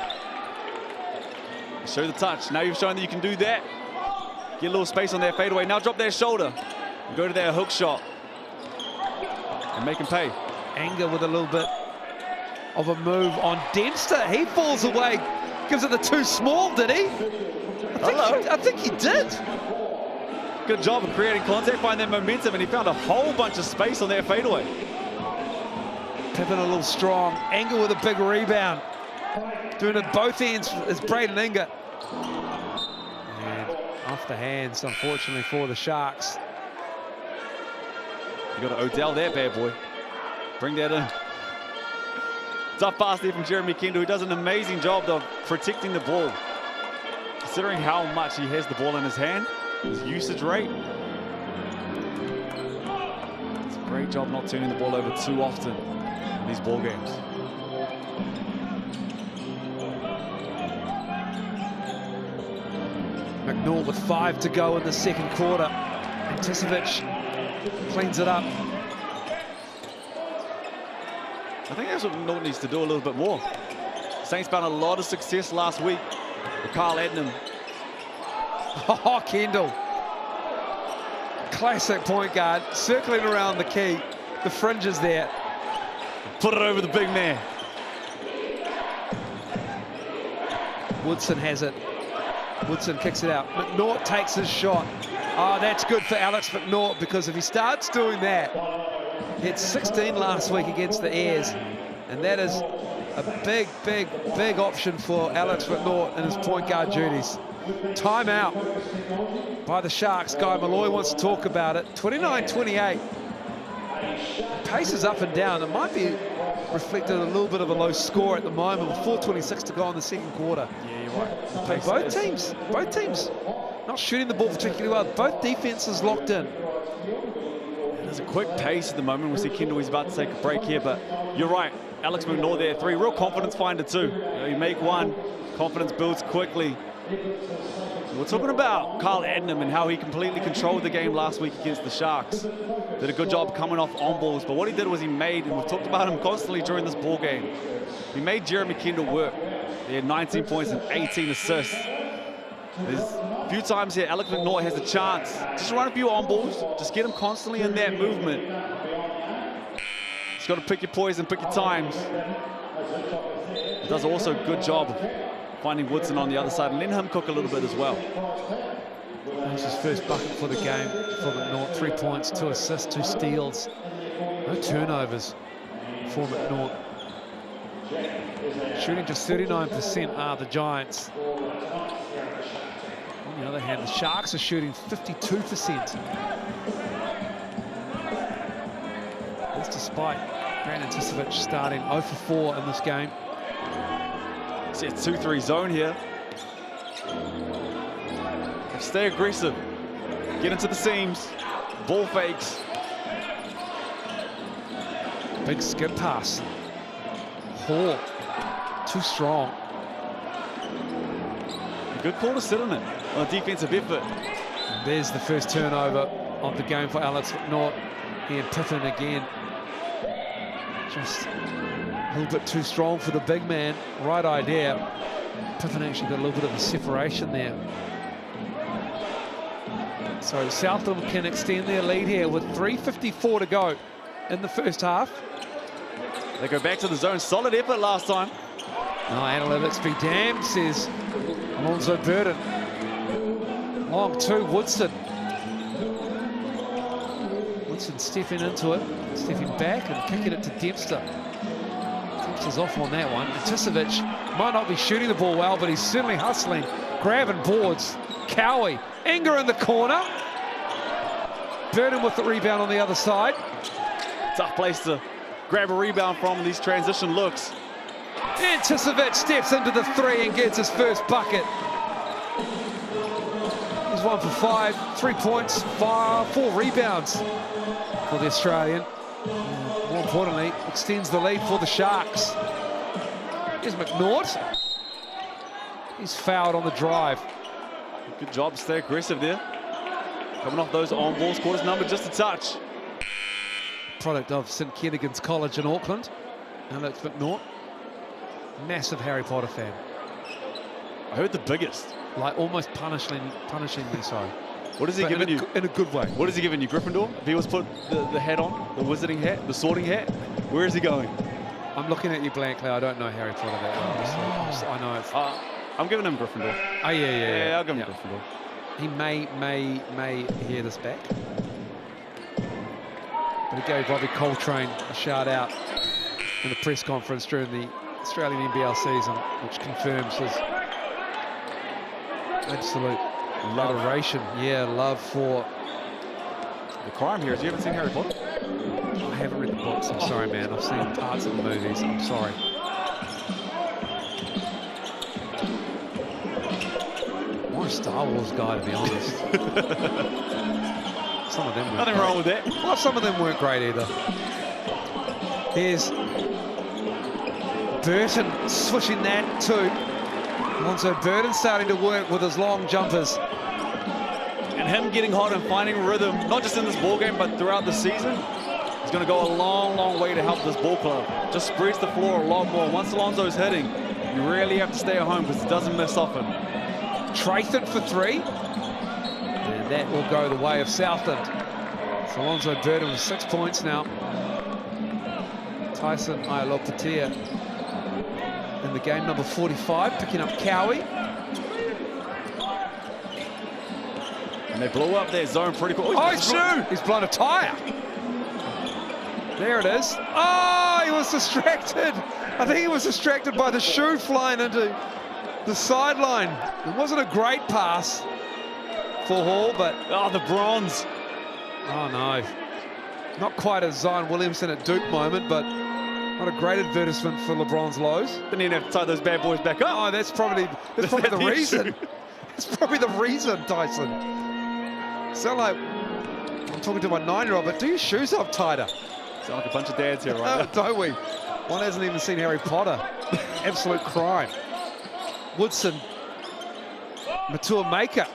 Show the touch. Now you've shown that you can do that. Get a little space on that fadeaway. Now drop that shoulder. And go to that hook shot. And make him pay. Anger with a little bit of a move on Dempster. He falls away. Gives it the too small, did he? I think he did. Good job of creating contact, find that momentum, and he found a whole bunch of space on that fadeaway. Pippin a little strong. Anger with a big rebound. Doing it both ends is Braden Anger. And off the hands, unfortunately, for the Sharks. You got to Odell that bad boy. Bring that in. Tough pass there from Jeremy Kendall, who does an amazing job of protecting the ball. Considering how much he has the ball in his hand, his usage rate. It's a great job not turning the ball over too often in these ball games. McNaught with 5 to go in the second quarter. And Tisovic cleans it up. I think that's what McNaught needs to do a little bit more. Saints found a lot of success last week with Kyle Adnam. Oh, Kendall. Classic point guard, circling around the key. The fringes there. Put it over the big man. Woodson has it. Woodson kicks it out. McNaught takes his shot. Oh, that's good for Alex McNaught, because if he starts doing that, he had 16 last week against the Airs, and that is a big, big, big option for Alex McNaught in his point guard duties. Timeout by the Sharks. Guy Malloy wants to talk about it. 29-28. Pace is up and down. It might be reflected a little bit of a low score at the moment with 4:26 to go in the second quarter. Yeah, you're right. Both teams not shooting the ball particularly well. Both defenses locked in. There's a quick pace at the moment. We see Kendall, he's about to take a break here, but you're right. Alex McNaught there, 3. Real confidence finder too. You make one, confidence builds quickly. We're talking about Kyle Adnam and how he completely controlled the game last week against the Sharks. Did a good job coming off on balls, but what he did was he made, and we've talked about him constantly during this ball game, he made Jeremy Kendall work. He had 19 points and 18 assists. There's a few times here Alex McNaught has a chance. Just run a few on balls, just get him constantly in that movement. Just got to pick your poison, pick your times. He does also a good job of finding Woodson on the other side and letting him cook a little bit as well. That was his first bucket for the game for McNaught. 3 points, 2 assists, 2 steals. No turnovers for McNaught. Shooting just 39% are the Giants. On the other hand, the Sharks are shooting 52%. That's despite Brandon Tisovic starting 0 for 4 in this game. See a 2-3 zone here. Stay aggressive. Get into the seams. Ball fakes. Big skip pass. Hall. Too strong. A good call to sit on it on a defensive effort. There's the first turnover of the game for Alex McNaught. He and Pippin again. Just a little bit too strong for the big man. Right idea. Pippin actually got a little bit of a separation there. So Southland can extend their lead here with 3:54 to go in the first half. They go back to the zone. Solid effort last time. Oh, analytics be damned, says Alonzo Burden. Long 2, Woodson. Woodson stepping into it, stepping back and kicking it to Dempster. Dempster's off on that one. And Tisovic might not be shooting the ball well, but he's certainly hustling, grabbing boards. Cowie, Anger in the corner. Burden with the rebound on the other side. Tough place to grab a rebound from these transition looks. And Tisovic steps into the 3 and gets his first bucket. He's 1 for 5, 3 points, 4 rebounds for the Australian. More importantly, extends the lead for the Sharks. Here's McNaught. He's fouled on the drive. Good job to stay aggressive there. Coming off those on balls, caught his number just a touch. Product of St Kentigern's College in Auckland. Alex McNaught. Massive Harry Potter fan. I heard the biggest. Like almost punishingly so. What is he giving you? In a good way. What is he giving you, Gryffindor? If he was put the hat on, the wizarding hat, the sorting hat, where is he going? I'm looking at you blankly. I don't know Harry Potter that well. I know it's... I'm giving him Gryffindor. Oh, yeah. I'll give him Gryffindor. He may hear this back. But he gave Bobby Coltrane a shout out in the press conference during the Australian NBL season, which confirms his absolute adoration. Yeah, love for... The crime here is you haven't seen Harry Potter? I haven't read the books. I'm sorry, man. I've seen parts of the movies. I'm sorry. I'm a Star Wars guy, to be honest. Some of them weren't Nothing great. wrong with that. Well, some of them weren't great either. Here's Burton switching that too. Alonzo Burton starting to work with his long jumpers. And him getting hot and finding rhythm, not just in this ball game, but throughout the season, is going to go a long, long way to help this ball club. Just spreads the floor a lot more. Once Alonzo's hitting, you really have to stay at home because it doesn't miss often. Trayton for three. And that will go the way of Southland. So Alonzo Burton with 6 points now. Tyson Ailopatia in the game, number 45, picking up Cowie. And they blow up their zone pretty quick. Oh, he's blown a tyre. There it is. Oh, he was distracted. I think he was distracted by the shoe flying into the sideline. It wasn't a great pass for Hall, but... Oh, the bronze. Oh, no. Not quite a Zion Williamson at Duke moment, but not a great advertisement for LeBron's lows. Didn't even have to tie those bad boys back up. Oh, that's probably the reason. That's probably the reason, Tyson. Sound like I'm talking to my 9-year-old, but do your shoes up tighter. Sound like a bunch of dads here right now. Don't we? One hasn't even seen Harry Potter. Absolute crime. Woodson. Matua Maker.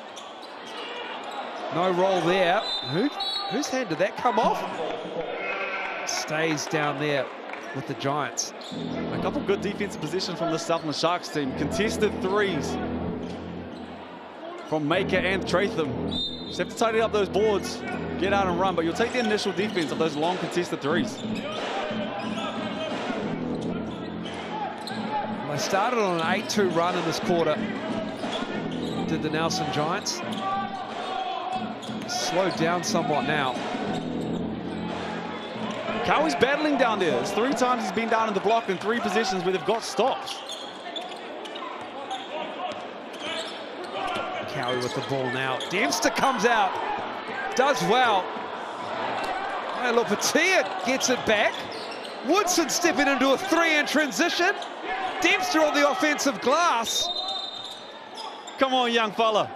No roll there. Whose hand did that come off? Stays down there with the Giants. A couple good defensive positions from the Southland Sharks team. Contested threes from Maker and Tratham. Just have to tidy up those boards, get out and run, but you'll take the initial defense of those long contested threes. They started on an 8-2 run in this quarter. Did the Nelson Giants. Slowed down somewhat now. Cowie's battling down there. It's 3 times he's been down in the block in 3 positions where they've got stops. Cowie with the ball now. Dempster comes out. Does well. Hey, look, Patia gets it back. Woodson stepping into a 3 in transition. Dempster on the offensive glass. Come on, young fella.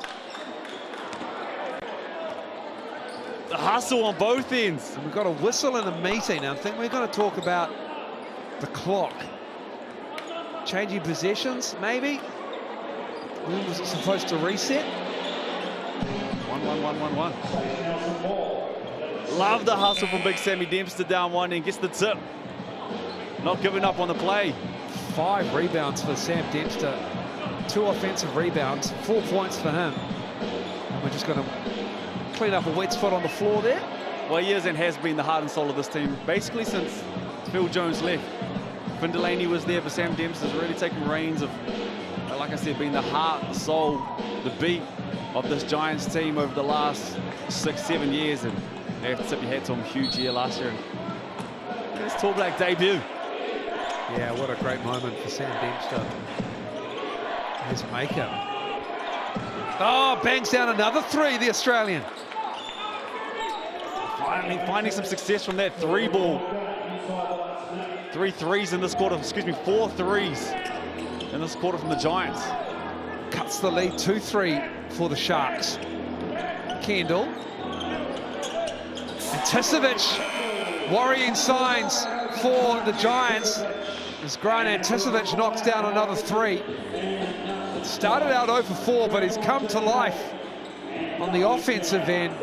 The hustle on both ends. And we've got a whistle in the meeting. I think we're going to talk about the clock. Changing possessions, maybe. When was it supposed to reset? 1-1-1-1-1. Love the hustle from Big Sammy Dempster down one and gets the tip. Not giving up on the play. 5 rebounds for Sam Dempster. 2 offensive rebounds, 4 points for him. And we're just going to clean up a wet spot on the floor there. Well, he is and has been the heart and soul of this team, basically since Phil Jones left. Finn Delaney was there, but Sam Dempster's really taken reins of, like I said, being the heart, the soul, the beat of this Giants team over the last 6-7 years. And you have to tip your hat to him. Huge year last year. And his Tall Black debut. Yeah, what a great moment for Sam Dempster. His Maker. Oh, bangs down another 3, the Australian. Finally finding some success from that 3 ball. 3 threes in this quarter, 4 threes in this quarter from the Giants. Cuts the lead 2-3 for the Sharks. Kendall. And Tisevich Worrying signs for the Giants as Grant Anticevic knocks down another 3. Started out 0 for 4, but he's come to life on the offensive end,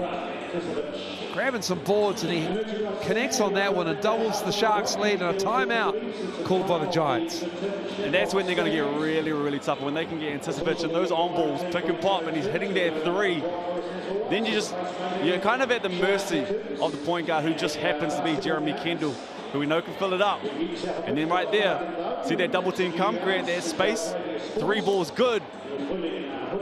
grabbing some boards, and he connects on that one and doubles the Sharks' lead, and a timeout called by the Giants. And that's when they're going to get really, really tough. When they can get Anticevic and those on balls, pick and pop, and he's hitting that 3, then you're kind of at the mercy of the point guard, who just happens to be Jeremy Kendall, who we know can fill it up. And then right there, see that double team come, create that space, 3 balls good.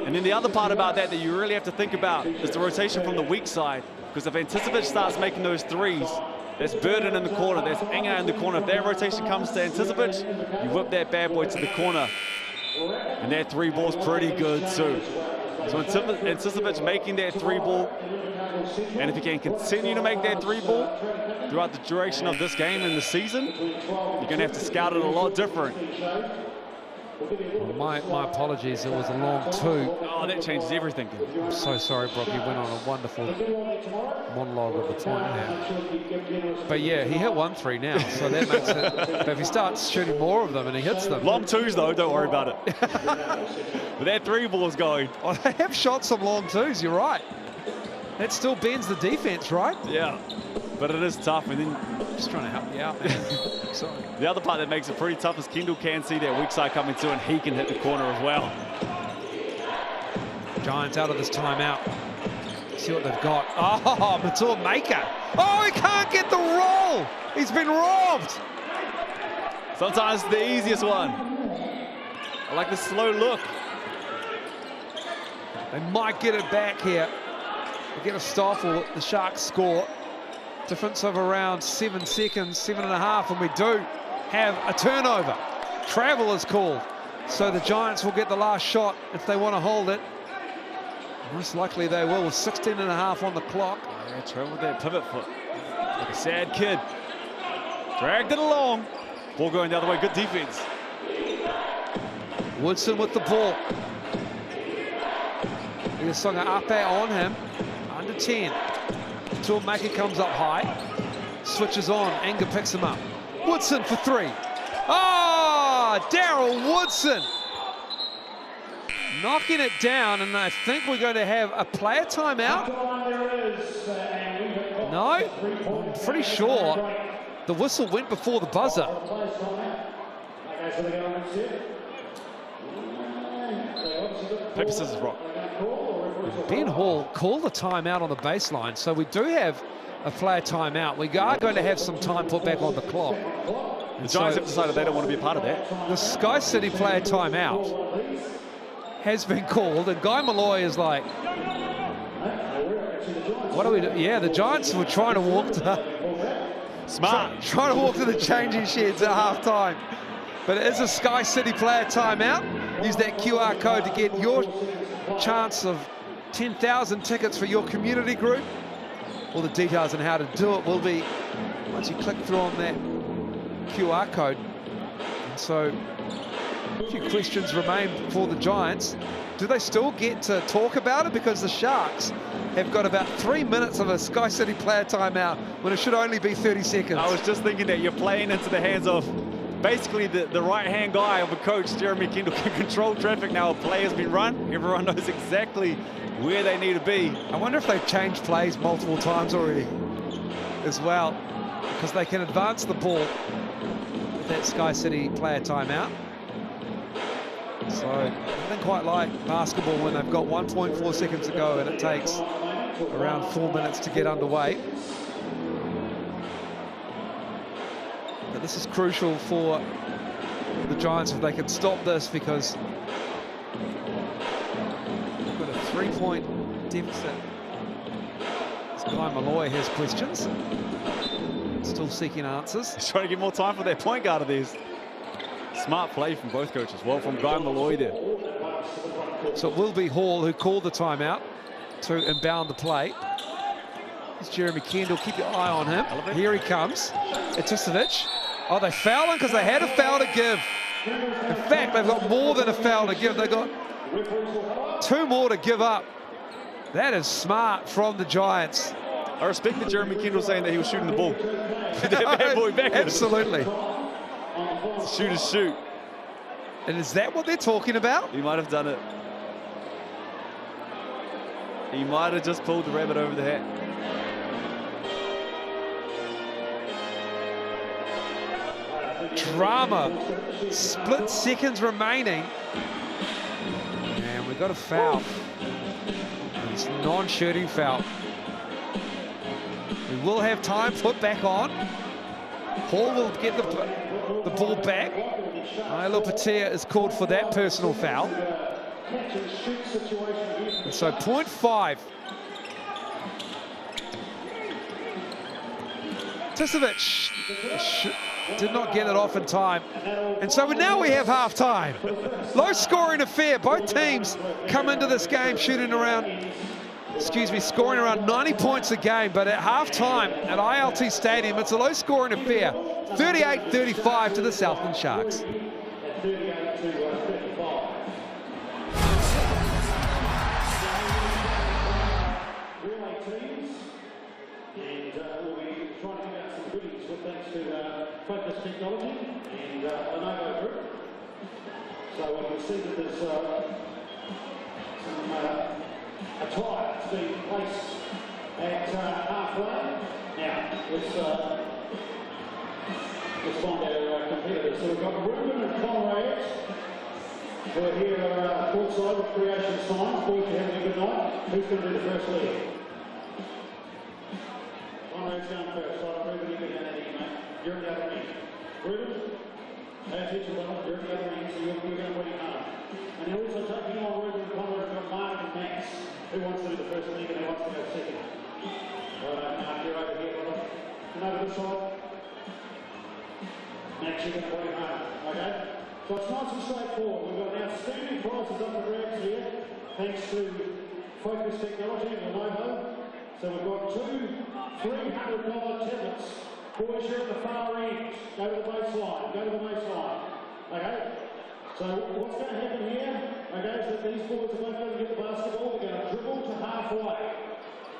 And then the other part about that you really have to think about is the rotation from the weak side. Because if Anticevic starts making those 3s, that's Burden in the corner, that's Enger in the corner. If that rotation comes to Anticevic, you whip that bad boy to the corner. And that 3 ball's pretty good too. So Anticevic making that 3 ball, and if he can continue to make that 3 ball throughout the duration of this game and the season, you're going to have to scout it a lot different. My apologies, it was a long 2. Oh, that changes everything. I'm so sorry, Brock. You went on a wonderful monologue of the point there. But yeah, he hit 1 3 now, so that makes it. But if he starts shooting more of them and he hits them. Long 2s though, don't worry about it. But that 3 ball's going. Oh, they have shot some long 2s, you're right. That still bends the defense, right? Yeah, but it is tough. And then just trying to help you out, man. Sorry. The other part that makes it pretty tough is Kendall can see that weak side coming too, and he can hit the corner as well. Giants out of this timeout. See what they've got. Oh, Matur Maker. Oh, he can't get the roll. He's been robbed. Sometimes the easiest one. I like the slow look. They might get it back here. They get a stop, or the Sharks score. Difference of around 7 seconds, 7.5, and we do have a turnover. Travel is called. So the Giants will get the last shot if they want to hold it. Most likely they will, with 16.5 on the clock. Yeah, travel with that pivot foot. Like a sad kid. Dragged it along. Ball going the other way, good defense. Woodson with the ball. Songa up on him, under 10. Maker comes up high, switches on, Enger picks him up. Woodson for 3. Oh, Daryl Woodson knocking it down, and I think we're going to have a player timeout. No, I'm pretty sure the whistle went before the buzzer. Paper, scissors, rock. Ben Hall called the timeout on the baseline, so we do have a player timeout. We are going to have some time put back on the clock. The Giants have decided they don't want to be a part of that. The Sky City player timeout has been called, and Guy Malloy is like, what do we do? Yeah, the Giants were trying to walk to... Smart. Trying to walk to the changing sheds at halftime. But it is a Sky City player timeout. Use that QR code to get your chance of 10,000 tickets for your community group. All the details on how to do it will be once you click through on that QR code. And so a few questions remain for the Giants. Do they still get to talk about it? Because the Sharks have got about 3 minutes of a Sky City player timeout when it should only be 30 seconds. I was just thinking that you're playing into the hands of basically the right-hand guy of a coach. Jeremy Kendall can control traffic now. A play has been run. Everyone knows exactly where they need to be. I wonder if they've changed plays multiple times already as well, because they can advance the ball with that Sky City player timeout. So nothing quite like basketball when they've got 1.4 seconds to go and it takes around 4 minutes to get underway. But this is crucial for the Giants if they can stop this, because they've got a 3-point deficit. Guy Malloy has questions, still seeking answers. He's trying to get more time for that point guard of theirs. Smart play from both coaches. Well, from Guy Malloy there. So it will be Hall who called the timeout to inbound the play. It's Jeremy Kendall. Keep your eye on him. Here he comes. Eticevic. Oh, they foul him because they had a foul to give. In fact, they've got more than a foul to give. They've got 2 more to give up. That is smart from the Giants. I respect that Jeremy Kendall saying that he was shooting the ball. That bad boy back. Absolutely. Shoot is shoot. And is that what they're talking about? He might have done it. He might have just pulled the rabbit over the hat. Drama. Split seconds remaining. And we've got a foul. It's non-shooting foul. We will have time put back on. Hall will get the ball back. Ilo Patea is called for that personal foul. And so 0.5. Tisovic did not get it off in time. And so now we have half time. Low scoring affair. Both teams come into this game shooting around, scoring around 90 points a game. But at half time at ILT Stadium, it's a low scoring affair. 38-35 to the Southland Sharks. Focus technology and Lenovo Group. So we can see that there's some attire that's being placed at halfway. Now, let's find our competitors. So we've got Ruben and Conrad who are here courtside with creation signs. Boys, you're having a good night. Who's going to do the first lead? Conrad's going first. So Ruben, you can have that in, mate. You're in the other end. Ruben, as each of them, you're in the other end, so you're going to win hard. And you're also taking on Ruben and Conrad, got Mark and Max, who wants to do the first league and who wants to go second. Mark, you're over here, brother. And over this side. Max, you're going to win hard, okay? So it's nice and straightforward. We've got outstanding prizes up for grabs here, thanks to Focus Technology and Lenovo. So we've got two $300 tablets. Boys, you're at the far end. Go to the baseline. Go to the baseline. Okay? So what's going to happen here, okay, is that these boys are both going to get the basketball. They're going to dribble to halfway.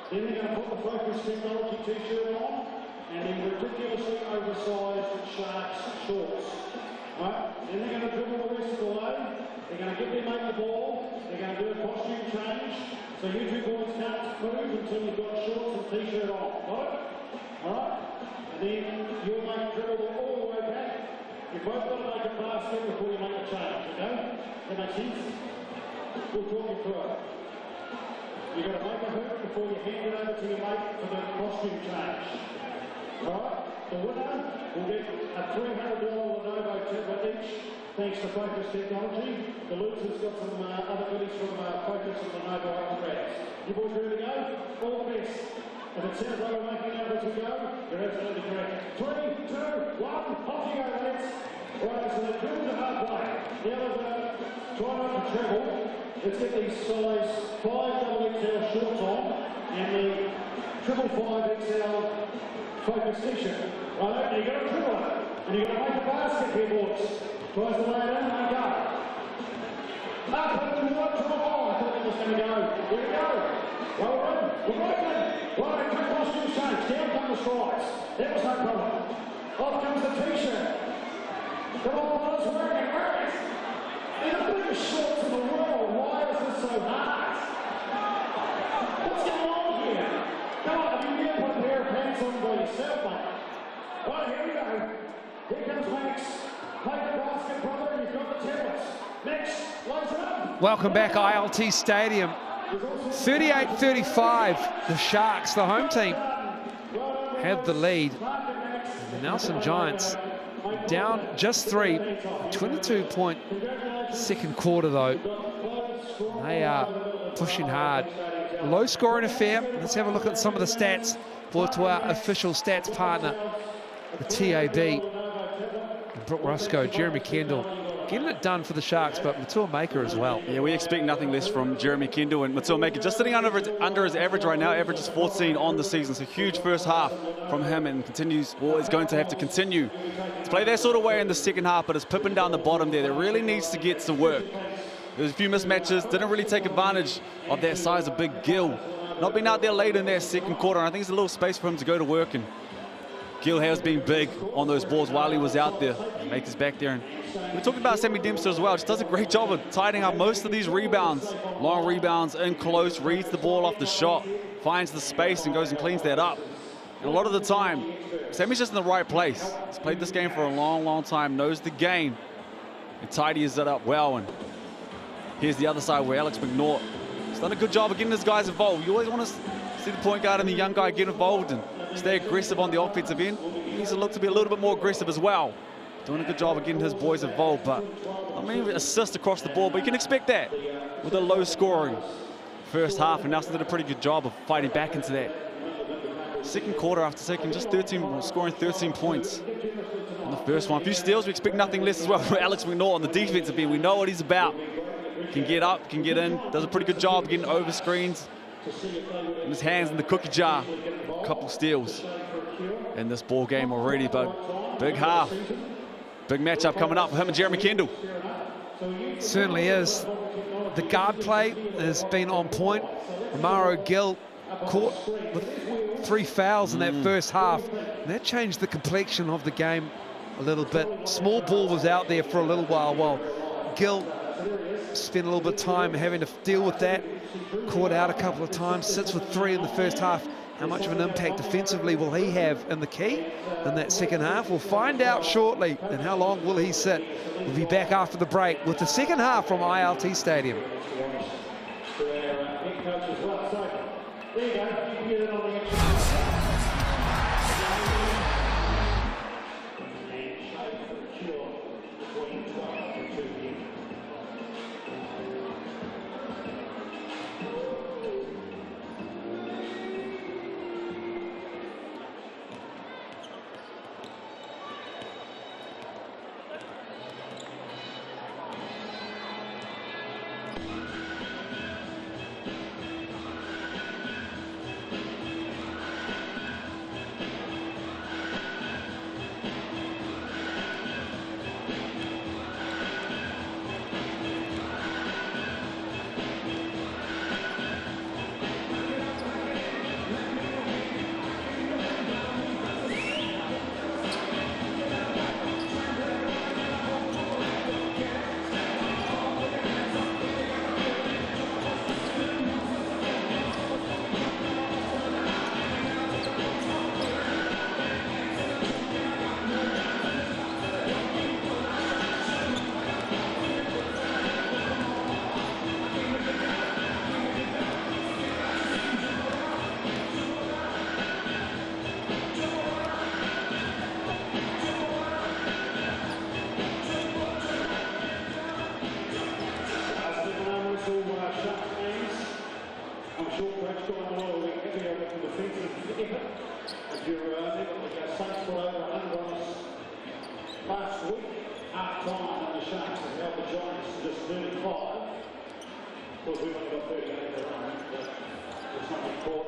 Then they're going to put the Focus Technology t-shirt on and then ridiculously oversized Sharks shorts. Right? Then they're going to dribble the rest of the way. They're going to get their mate the ball. They're going to do a costume change. So you two boys can't move until you've got shorts and t-shirt on. Got it? Alright? And then you'll make dribble all the way back. You've both got to make a basket before you make a change, okay? That makes sense? We'll talk you through it. You've got to make a hoop before you hand it over to your mate for the costume change. Alright? The winner will get a $300 Lenovo tablet each, thanks to Focus Technology. The loser's got some other goodies from Focus and Lenovo up the grabs. You boys ready to go? All the best. If it sounds like we're making numbers as we go, you're absolutely correct. 3, 2, 1, off you go, lads. Right, so they're dribble to halfway. Now they're trying not to treble. Let's get these size 5 XL shorts on and the 5 XL Focus t-shirt. Right, now you've got to dribble it. And you've got to make a basket here, boys. Tries to lay it in, and go. Up and to the right, I thought it was going to go. Here we go. Well run. We're breaking. Right, quick costume change. Down come the strides. That was no problem. Off comes the t-shirt. Come on, boys, work it. They're the biggest shorts in the world. Why is this so hard? What's going on here? Come on, you need to put a pair of pants on by yourself, mate. Right, here we go. Here comes Max. Make the basket, brother, and you've got the tablets. Max, lays it up. Welcome back, ILT Stadium. 38-35, the Sharks, the home team, have the lead. The Nelson Giants down just 3, 22-point second quarter though. They are pushing hard. Low scoring affair. Let's have a look at some of the stats brought to our official stats partner, the TAB. Brooke Roscoe, Jeremy Kendall, getting it done for the Sharks, but Matua Maker as well. Yeah, we expect nothing less from Jeremy Kendall, and Matua Maker just sitting under his average right now. Average is 14 on the season, so huge first half from him, and continues, or is going to have to continue to play that sort of way in the second half, but it's Pippin down the bottom there that really needs to get to work. There's a few mismatches, didn't really take advantage of that size of big Gill not been out there late in that second quarter, and I think there's a little space for him to go to work, and Gil has been big on those balls while he was out there. Make his back there. And we're talking about Sammy Dempster as well. Just does a great job of tidying up most of these rebounds. Long rebounds, in close, reads the ball off the shot, finds the space and goes and cleans that up. And a lot of the time, Sammy's just in the right place. He's played this game for a long, long time, knows the game, and tidies it up well. And here's the other side where Alex McNaught has done a good job of getting his guys involved. You always want to see the point guard and the young guy get involved and stay aggressive on the offensive end. He needs to look to be a little bit more aggressive as well. Doing a good job of getting his boys involved, but I mean, assists across the board, but you can expect that with a low scoring first half, and Nelson did a pretty good job of fighting back into that. Second quarter after taking just scoring 13 points on the first one. A few steals, we expect nothing less as well from Alex McNaught on the defensive end. We know what he's about. Can get up, can get in, does a pretty good job getting over screens. And his hands in the cookie jar. A couple steals in this ball game already, but big half. Big matchup coming up for him and Jeremy Kendall. Certainly is. The guard play has been on point. Romaro Gill caught with 3 fouls in that first half. And that changed the complexion of the game a little bit. Small ball was out there for a little while Gill spent a little bit of time having to deal with that. Caught out a couple of times, sits with 3 in the first half. How much of an impact defensively will he have in the key in that second half? We'll find out shortly. And how long will he sit? We'll be back after the break with the second half from ILT Stadium. Last week, half time on the Sharks have held the Giants to just 35. Of course, we've only got 38 at the moment, but it's not been caught.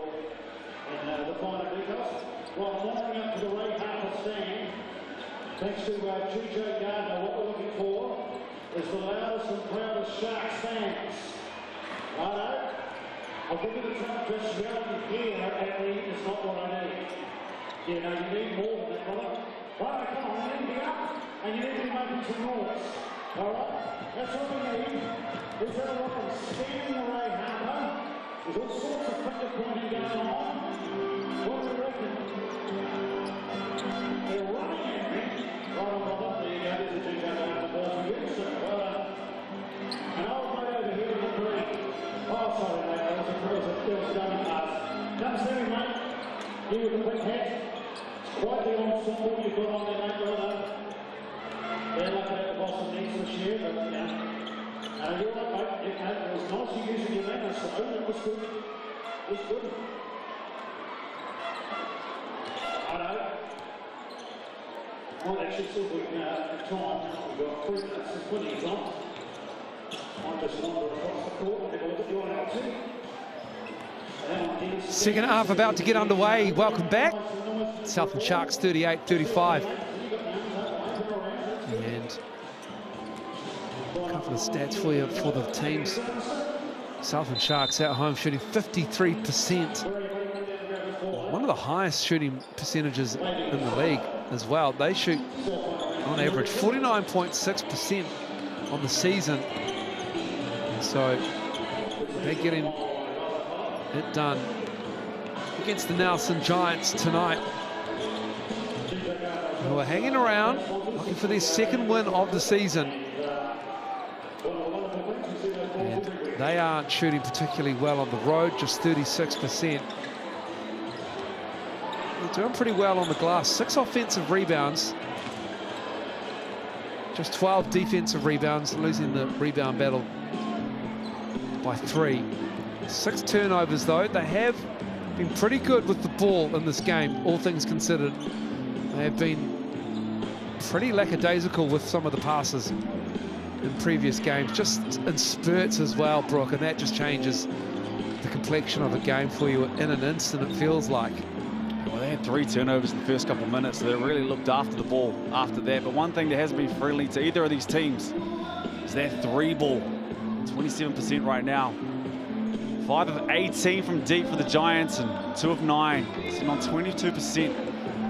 And the final details. Well, warming up to the right half of stand, thanks to GJ Gardner, what we're looking for is the loudest and proudest Sharks fans. Righto? I'll give you the truck, just yelling here at me is not what I need. You know, you need more than that, brother. Right, come on, you need to be up, and you need to be making some noise. All right? That's what we need. Is that what I'm standing the right hammer? There's all sorts of finger pointing going on. What do you reckon? They're running at me. Right on, brother. There you go. There's a DJ down the ball for you, so well done. And I'll play over here in the green. Oh, sorry, mate. That was a dummy pass. Come see me, mate. You with the quick head. Quite the ensemble you've got on there, mate, well done. They're lucky at the Boston Knicks this year, but you're right, mate. It was nice you using your manners, so that was good. It was good. I know. Well, actually, still we've time. We've got 3 minutes and plenty of time. I'll just wander across the court and have a look at your LT. Second half about to get underway. Welcome back. Southland Sharks 38-35. And a couple of stats for you for the teams. Southland Sharks at home shooting 53%. One of the highest shooting percentages in the league as well. They shoot on average 49.6% on the season. And so they're getting it done against the Nelson Giants tonight, who are hanging around looking for their second win of the season. And they aren't shooting particularly well on the road, just 36%. They're doing pretty well on the glass. 6 offensive rebounds, just 12 defensive rebounds, losing the rebound battle by 3. 6 turnovers though. They have been pretty good with the ball in this game, all things considered. They have been pretty lackadaisical with some of the passes in previous games, just in spurts as well, Brooke, and that just changes the complexion of the game for you in an instant, it feels like. Well, they had 3 turnovers in the first couple of minutes, so they really looked after the ball after that. But one thing that hasn't been friendly to either of these teams is their 3 ball. 27% right now. 5 of 18 from deep for the Giants and 2 of 9. Sitting on 22%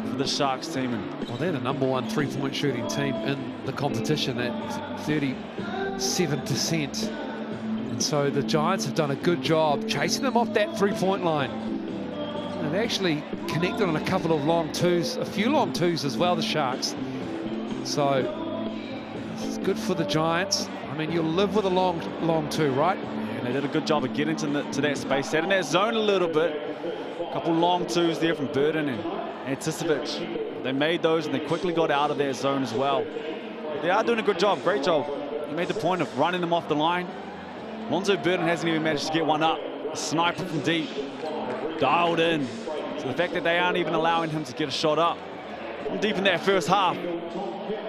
for the Sharks team. And well, they're the #1 3-point shooting team in the competition at 37%. And so the Giants have done a good job chasing them off that 3-point line. And they actually connected on a couple of long twos, a few long twos as well, the Sharks. So it's good for the Giants. I mean, you'll live with a long two, right? and they did a good job of getting to that space, set in that zone a little bit. A couple long twos there from Burden and Anticevich. They made those and they quickly got out of their zone as well. They are doing a good job, great job. He made the point of running them off the line. Lonzo Burden hasn't even managed to get one up. A sniper from deep, dialed in. So the fact that they aren't even allowing him to get a shot up from deep in that first half.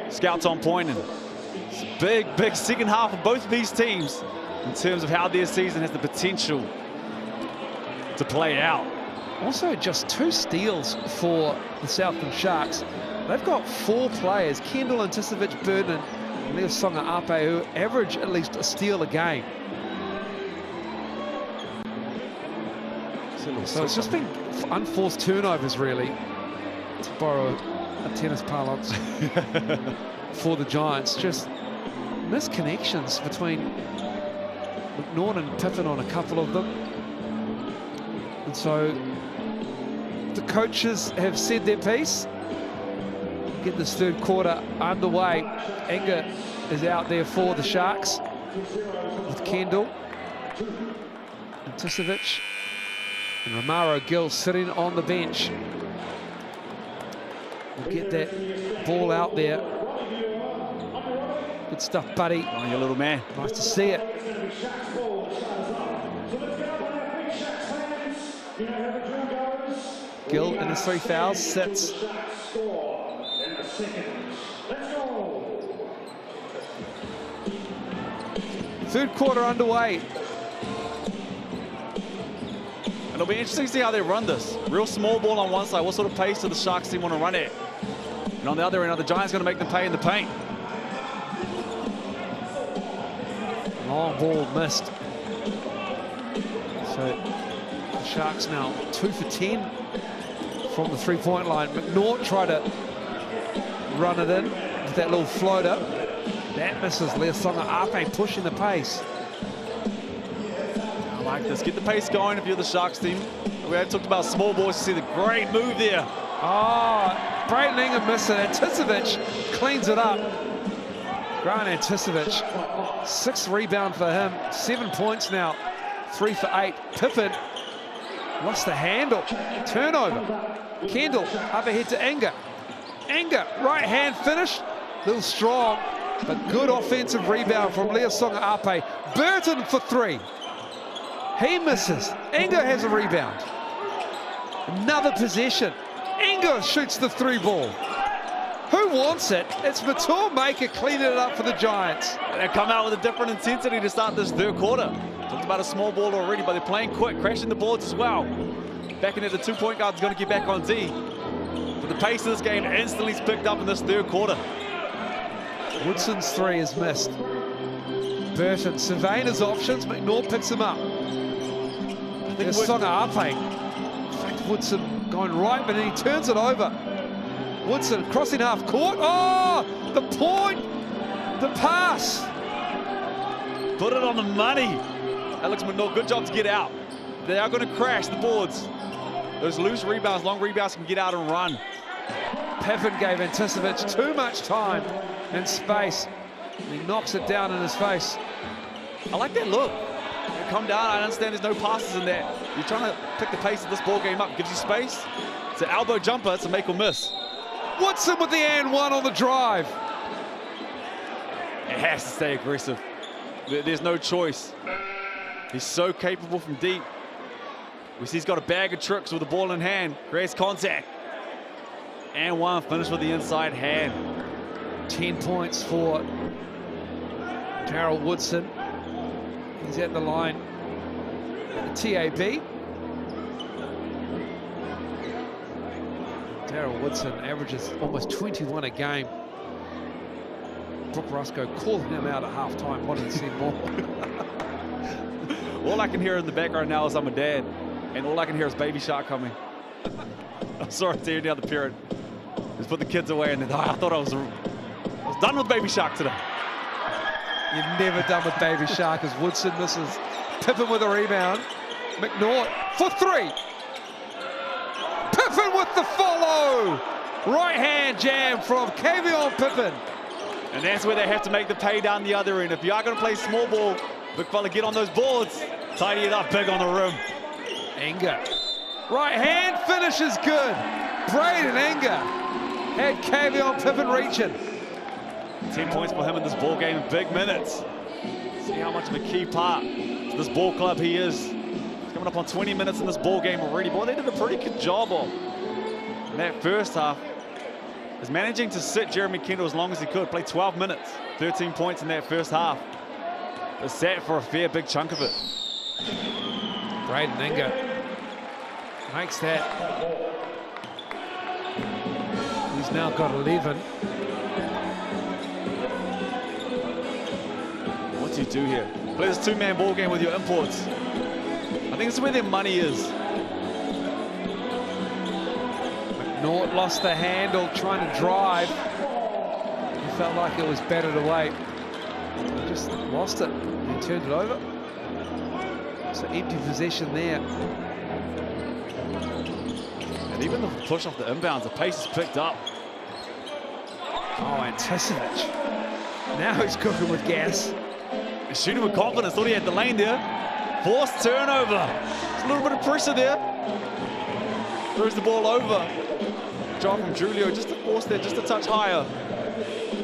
Scouts on point, and it's a big second half of both of these teams in terms of how their season has the potential to play out. Also, just 2 steals for the Southland Sharks. They've got 4 players, Kendall, Anticevich, Burden, and Leo Songa Ape, who average at least a steal a game. So it's just been unforced turnovers, really, to borrow a tennis parlance, for the Giants. Just misconnections between McNaughton and Pippin on a couple of them. And so the coaches have said their piece. Get this third quarter underway. Anger is out there for the Sharks with Kendall, Anticevich, and Romaro Gill sitting on the bench. We'll get that ball out there. Good stuff, buddy. Oh, your little man. Nice to see it. Gill in his 3 fouls, sits. Third quarter underway. It'll be interesting to see how they run this. Real small ball on one side. What sort of pace do the Sharks team want to run at? And on the other end, are the Giants going to make them pay in the paint? Long ball missed. So the Sharks now 2 for 10 from the 3-point line. McNaught tried to run it in with that little floater. That misses. Leasonga Ape pushing the pace. I like this. Get the pace going if you're the Sharks team. We have talked about small balls. You see the great move there. Oh, Brayton Ingham missed it. Anticevich cleans it up. Grant Anticevich, 6th rebound for him. 7 points now. 3 for 8. Pippin lost the handle. Turnover. Kendall up ahead to Anger. Anger, right hand finish. Little strong, but good offensive rebound from Leasonga Ape. Burton for 3. He misses. Anger has a rebound. Another possession. Anger shoots the 3 ball. Who wants it? It's Matur Maker cleaning it up for the Giants. And they come out with a different intensity to start this third quarter. Talked about a small ball already, but they're playing quick, crashing the boards as well. Back into the 2-point guard's going to get back on D. But the pace of this game instantly is picked up in this third quarter. Woodson's 3 is missed. Burton surveying his options. McNaught picks him up. There's Songa Ape. Woodson going right, but then he turns it over. Woodson crossing half court. Oh, the point, the pass. Put it on the money. Alex McNaught, good job to get out. They are going to crash the boards. Those loose rebounds, long rebounds can get out and run. Pippen gave Anticevic too much time and space. He knocks it down in his face. I like that look. Come down, I understand there's no passes in there. You're trying to pick the pace of this ball game up, gives you space. It's an elbow jumper, it's a make or miss. Woodson with the and one on the drive. It has to stay aggressive. There's no choice. He's so capable from deep. We see he's got a bag of tricks with the ball in hand. Creates contact. And one, finish with the inside hand. 10 points for Darryl Woodson. He's at the line. TAB. Darryl Woodson averages almost 21 a game. Brooke Rusco calling him out at halftime. Wanted to see more. All I can hear in the background now is I'm a dad. And all I can hear is Baby Shark coming. I'm sorry to hear the other period. Just put the kids away and then I thought I was done with Baby Shark today. You're never done with Baby Shark as Woodson misses. Pippen with a rebound. McNaught for three. Pippen with the follow. Right hand jam from Kavion Pippen. And that's where they have to make the pay down the other end. If you are going to play small ball, big fella, get on those boards. Tidy it up big on the rim. Enger. Right hand finish is good. Braden Enger had Kavion Pippen reaching. 10 points for him in this ball game in big minutes. See how much of a key part to this ball club he is. He's coming up on 20 minutes in this ball game already. Boy, they did a pretty good job of in that first half. Is managing to sit Jeremy Kendall as long as he could. Played 12 minutes, 13 points in that first half. But sat for a fair big chunk of it. Braden Enger makes that. He's now got 11. What do you do here? Play this two-man ball game with your imports. I think this is where their money is. McNaught lost the handle trying to drive. He felt like it was batted away. He just lost it and turned it over. So empty possession there. And even the push off the inbounds, the pace is picked up. Oh, Anticevic. Now he's cooking with gas. He's shooting with confidence, thought he had the lane there. Forced turnover. There's a little bit of pressure there. Throws the ball over. John from Julio just to force that, just a touch higher.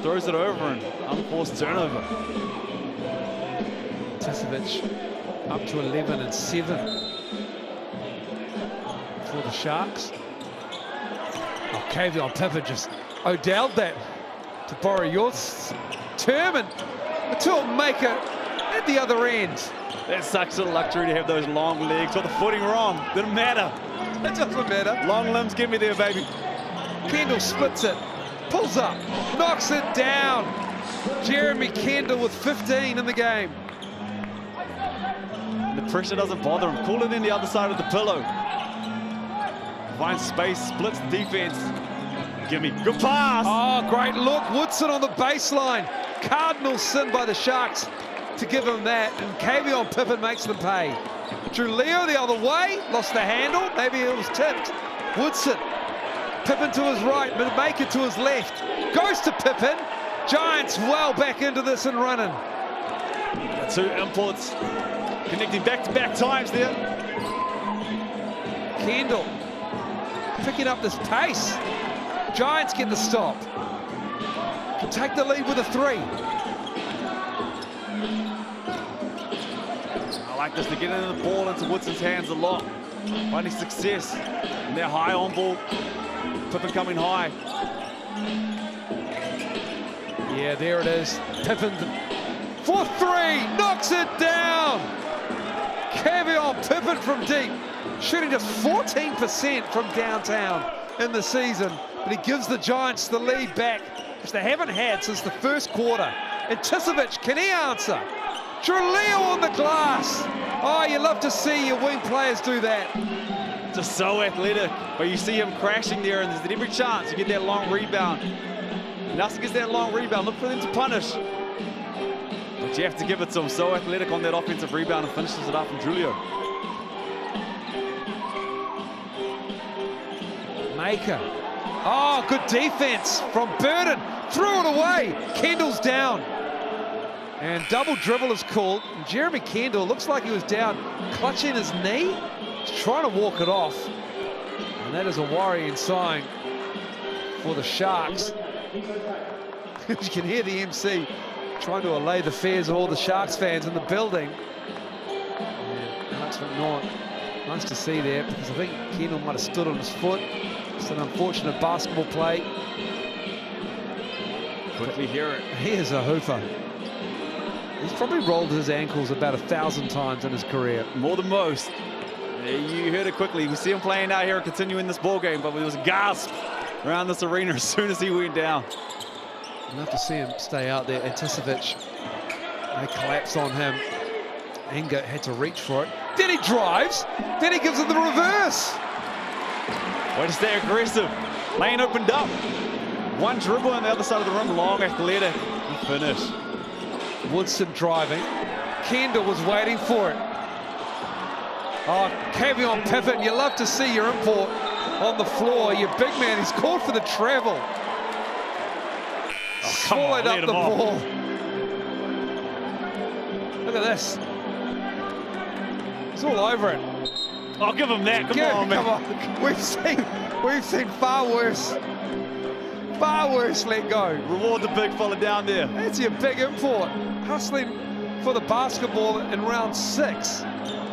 Throws it over and unforced turnover. Anticevic up to 11 and 7 for the Sharks. Oh, Kavion Pippen just Odell'd that, to borrow your term, and to make it at the other end. That's such a luxury to have those long legs. Got the footing wrong. Didn't matter. It doesn't matter. Long limbs, get me there, baby. Kendall splits it, pulls up, knocks it down. Jeremy Kendall with 15 in the game. And the pressure doesn't bother him. Cool it in the other side of the pillow. Finds space, splits the defense. Give me, good pass. Oh, great look. Woodson on the baseline. Cardinal sin by the Sharks to give him that, and Kavion Pippen makes them pay. Drew Leo the other way, lost the handle, maybe it was tipped. Woodson, Pippen to his right, but Baker to his left. Goes to Pippen. Giants well back into this and running. Two imports connecting back-to-back times there. Kendall picking up this pace. Giants get the stop. Can take the lead with a three. I like this, to get into the ball into Woodson's hands a lot. Finding success. And they're high on ball. Pippen coming high. Yeah, there it is. Pippen for three, knocks it down. Kavion Pippen from deep, shooting just 14% from downtown in the season, but he gives the Giants the lead back, which they haven't had since the first quarter. Anticevic, can he answer? Trulio on the glass. Oh, you love to see your wing players do that. Just so athletic. But you see him crashing there, and there's every chance you get that long rebound. Nelson gets that long rebound. Look for them to punish. But you have to give it to him. So athletic on that offensive rebound and finishes it up from Julio. Maker. Oh, good defense from Burden. Threw it away. Kendall's down. And double dribble is called. And Jeremy Kendall looks like he was down, clutching his knee. He's trying to walk it off. And that is a worrying sign for the Sharks. You can hear the MC trying to allay the fears of all the Sharks fans in the building. And Alex McNaught, nice to see there, because I think Kendall might have stood on his foot. It's an unfortunate basketball play. Quickly hear it. He is a hooper. He's probably rolled his ankles about 1,000 times in his career. More than most. Yeah, you heard it quickly. We see him playing out here and continuing this ball game, but there was a gasp around this arena as soon as he went down. I'd love to see him stay out there. Anticevic, they collapse on him. Inga had to reach for it. Then he drives. Then he gives it the reverse. Way to stay aggressive. Lane opened up. One dribble on the other side of the rim. Long, athletic. And finish. Woodson driving. Kendall was waiting for it. Oh, Cavion Pippin, you love to see your import on the floor. Your big man, he's called for the travel. Oh, swallowed up the ball. Look at this. It's all over it. I'll give him that. Come on, man. Come on. We've seen far worse. Far worse let go. Reward the big fella down there. That's your big import. Hustling for the basketball in round 6.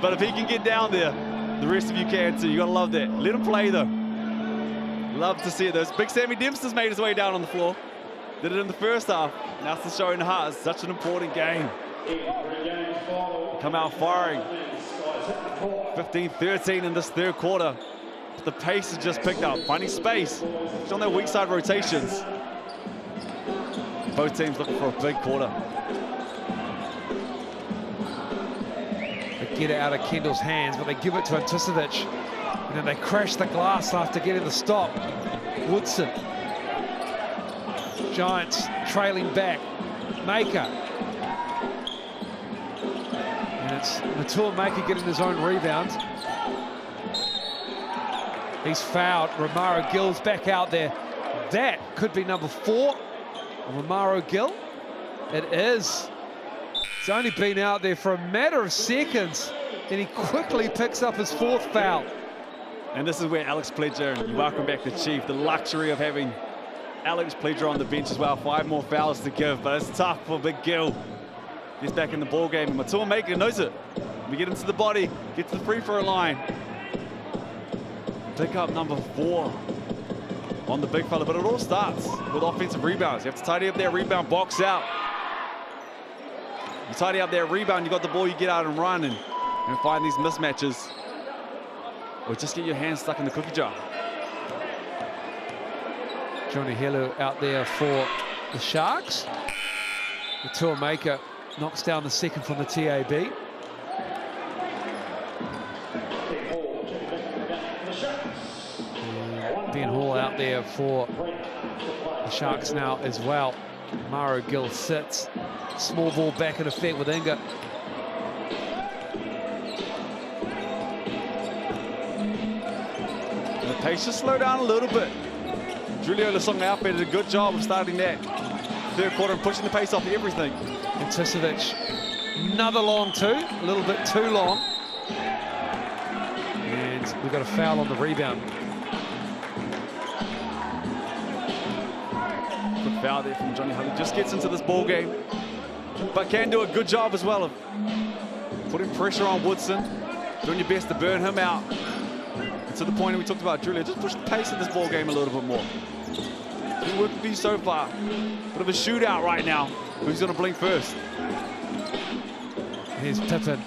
But if he can get down there, the rest of you can too. You gotta love that. Let him play though. Love to see it. Those big Sammy Dempster's made his way down on the floor. Did it in the first half. Now it's showing the heart. It's such an important game. Come out firing. 15-13 in this third quarter. The pace has just picked up, finding space. It's on their weak side rotations. Both teams looking for a big quarter. They get it out of Kendall's hands, but they give it to Anticevic. And then they crash the glass after getting the stop. Woodson. Giants trailing back. Maker. And it's Matua Maker getting his own rebound. He's fouled. Romaro Gill's back out there. That could be number 4. Romaro Gill. It is. He's only been out there for a matter of seconds, and he quickly picks up his 4th foul. And this is where Alex Pledger, you welcome back the Chief, the luxury of having Alex Pledger on the bench as well. 5 more fouls to give, but it's tough for Big Gill. He's back in the ball game, and Matua Maker knows it. We get into the body, get to the free throw line. Pick up number 4 on the big fella, but it all starts with offensive rebounds. You have to tidy up that rebound, box out. You tidy up that rebound, you got the ball, you get out and run and find these mismatches. Or just get your hands stuck in the cookie jar. Johnny Hello out there for the Sharks. The tour maker knocks down the second from the TAB. And Ben Hall out there for the Sharks now as well. Maro Gill sits. Small ball back in effect with Inga. The pace just slow down a little bit. Julio Lasong Alpe did a good job of starting that third quarter and pushing the pace off everything. Anticevic, another long 2, a little bit too long. And we've got a foul on the rebound. Good foul there from Johnny Hulley. Just gets into this ball game, but can do a good job as well of putting pressure on Woodson, doing your best to burn him out. And to the point we talked about, Julio, just push the pace of this ball game a little bit more. Been working for you so far. Bit of a shootout right now. Who's going to blink first? Here's Pippin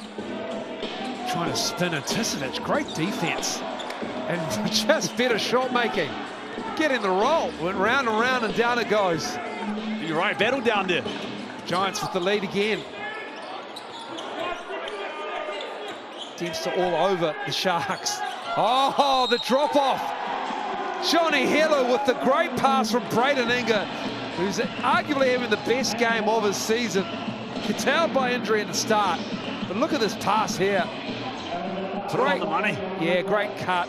trying to spin Anticevic. Great defense. And just better shot making. Getting the roll. Went round and round and down it goes. You're right, battle down there. Giants with the lead again. Dempster all over the Sharks. Oh, the drop off. Johnny Hello with the great pass from Braden Inga, who's arguably having the best game of his season. Curtailed by injury at the start. But look at this pass here. Great money. Yeah, great cut.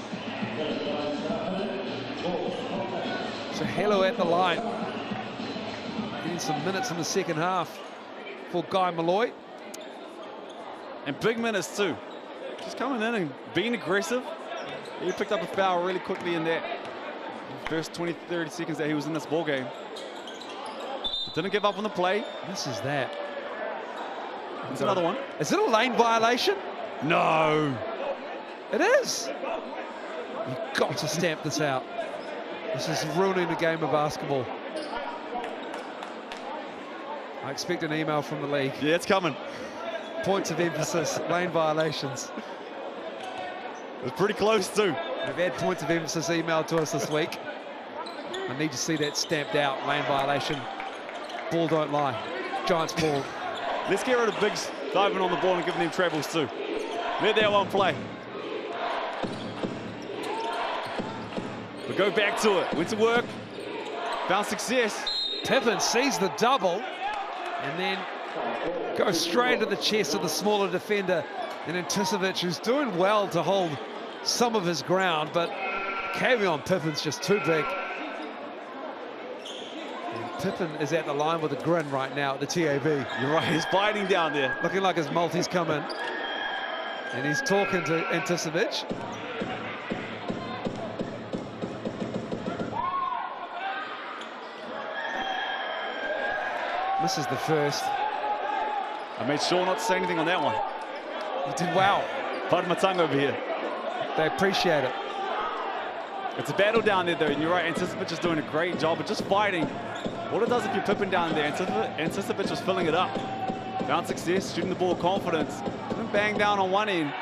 So Hello at the line. Getting some minutes in the second half for Guy Malloy. And big minutes too. Just coming in and being aggressive. He picked up a foul really quickly in that first 20, 30 seconds that he was in this ball game. But didn't give up on the play. This is that. It's another one. Is it a lane violation? No. It is. You've got to stamp this out. This is ruining the game of basketball. I expect an email from the league. Yeah, it's coming. Points of emphasis, lane violations. It was pretty close too. They've had points of emphasis emailed to us this week. I need to see that stamped out, lane violation. Ball don't lie. Giants ball. Let's get rid of Biggs diving on the ball and giving them travels too. Let that one play. But go back to it. Went to work. Found success. Pippen sees the double and then goes straight to the chest of the smaller defender in Anticevic, who's doing well to hold some of his ground, but Cavion Pippen's just too big. And Pippen is at the line with a grin right now at the TAB. You're right, he's biting down there. Looking like his multi's come in. And he's talking to Anticevic. Misses the first. I made sure not to say anything on that one. You did well. Pardon my tongue over here. They appreciate it. It's a battle down there though, and you're right, Anticevic is doing a great job of just fighting. What it does if you're Pippen down there, Anticevic was filling it up. Found success, shooting the ball with confidence. Didn't bang down on one end.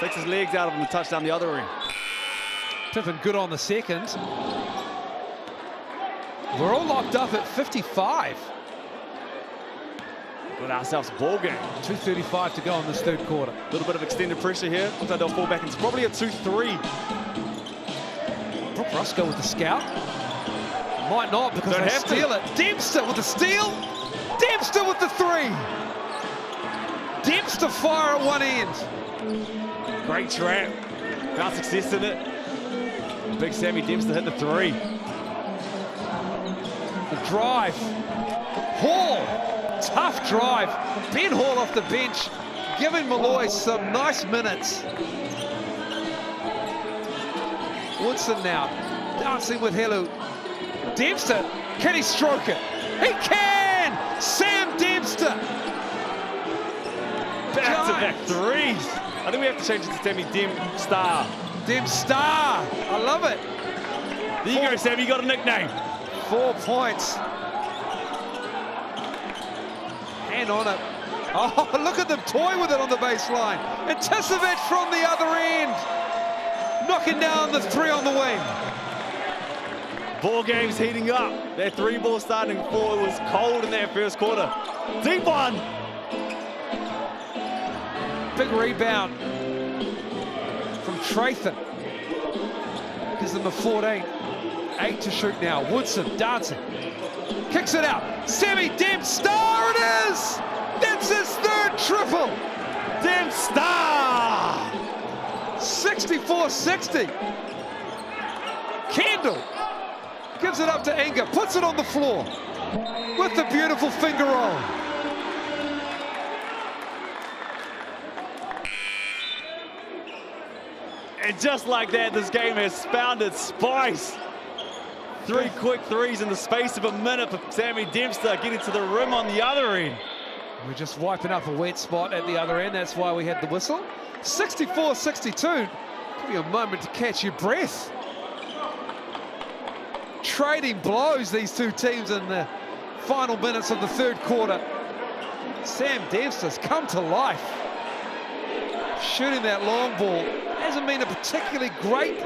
Takes his legs out of him and touch down the other end. Pippen good on the second. We're all locked up at 55. Got ourselves a ball game. 2:35 to go in this third quarter. A little bit of extended pressure here. Looks like they'll fall back. It's probably a 2-3. Brooke Roscoe with the scout. Might not because they steal it. Dempster with the steal. Dempster with the three. Dempster fire at one end. Great trap. Found success in it. Big Sammy Dempster hit the three. The drive. Hall. Tough drive. Ben Hall off the bench, giving Malloy some nice minutes. Woodson now, dancing with Hello. Dempster, can he stroke it? He can! Sam Dempster! Back-to-back threes. I think we have to change it to Sammy Dempster. Dempster, I love it. There you go, Sammy, you got a nickname. 4 points. Hand on it. Oh, look at them toy with it on the baseline. Anticevic from the other end. Knocking down the three on the wing. Ball game's heating up. That three ball starting four was cold in that first quarter. Deep one. Big rebound from Trathan. Gives them a 14. 8 to shoot now. Woodson dancing. Kicks it out. Sammy Dempster, it is! That's his third triple. Dempster! 64-60. Kendall gives it up to Inga, puts it on the floor with the beautiful finger roll. And just like that, this game has found its spice. 3 quick threes in the space of a minute for Sammy Dempster, getting to the rim on the other end. We're just wiping up a wet spot at the other end. That's why we had the whistle. 64-62. Give you a moment to catch your breath. Trading blows, these two teams, in the final minutes of the third quarter. Sam Dempster's come to life. Shooting that long ball. Hasn't been a particularly great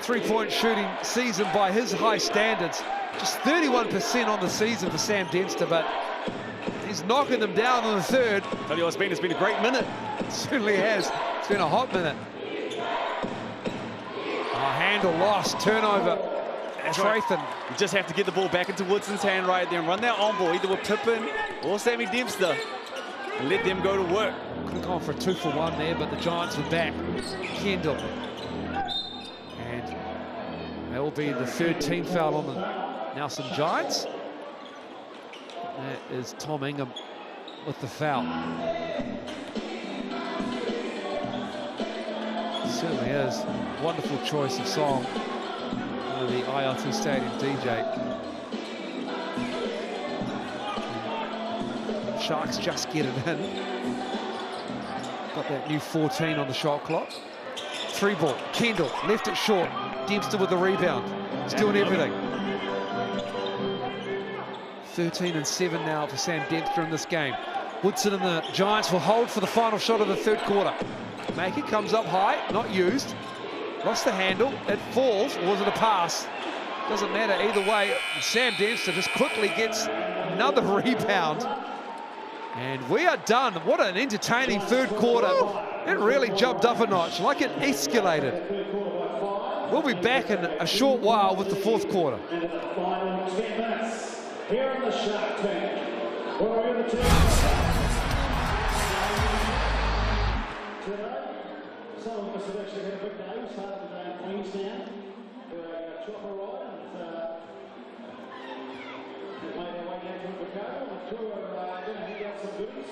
three-point shooting season by his high standards. Just 31% on the season for Sam Dempster, but He's knocking them down in the third. Tell you what, it's been a great minute. It certainly has. It's been a hot minute. Handle lost, turnover. Trathan. You just have to get the ball back into Woodson's hand right there and run that on ball, either with Pippin or Sammy Dempster, and let them go to work. Could have gone for a 2-for-1 there, but the Giants were back. Kendall. And that will be the third team foul on the Nelson Giants. That is Tom Ingham with the foul. Certainly is. Wonderful choice of song. The ILT Stadium DJ. Sharks just get it in. Got that new 14 on the shot clock. 3-ball. Kendall left it short. Dempster with the rebound. He's doing everything. 13 and 7 now for Sam Dempster in this game. Woodson and the Giants will hold for the final shot of the third quarter. Maker comes up high, not used. Lost the handle, it falls, or was it a pass? Doesn't matter either way. Sam Dempster just quickly gets another rebound. And we are done. What an entertaining third quarter. It really jumped up a notch, like it escalated. We'll be back in a short while with the fourth quarter. And in the final 10 minutes, here in the Shark Tank, we're in the team. Today, some of us have actually had a big day. We started today in Queenstown with a chopper ride and we've made our way down to the car. The crew are going to hand out some goodies.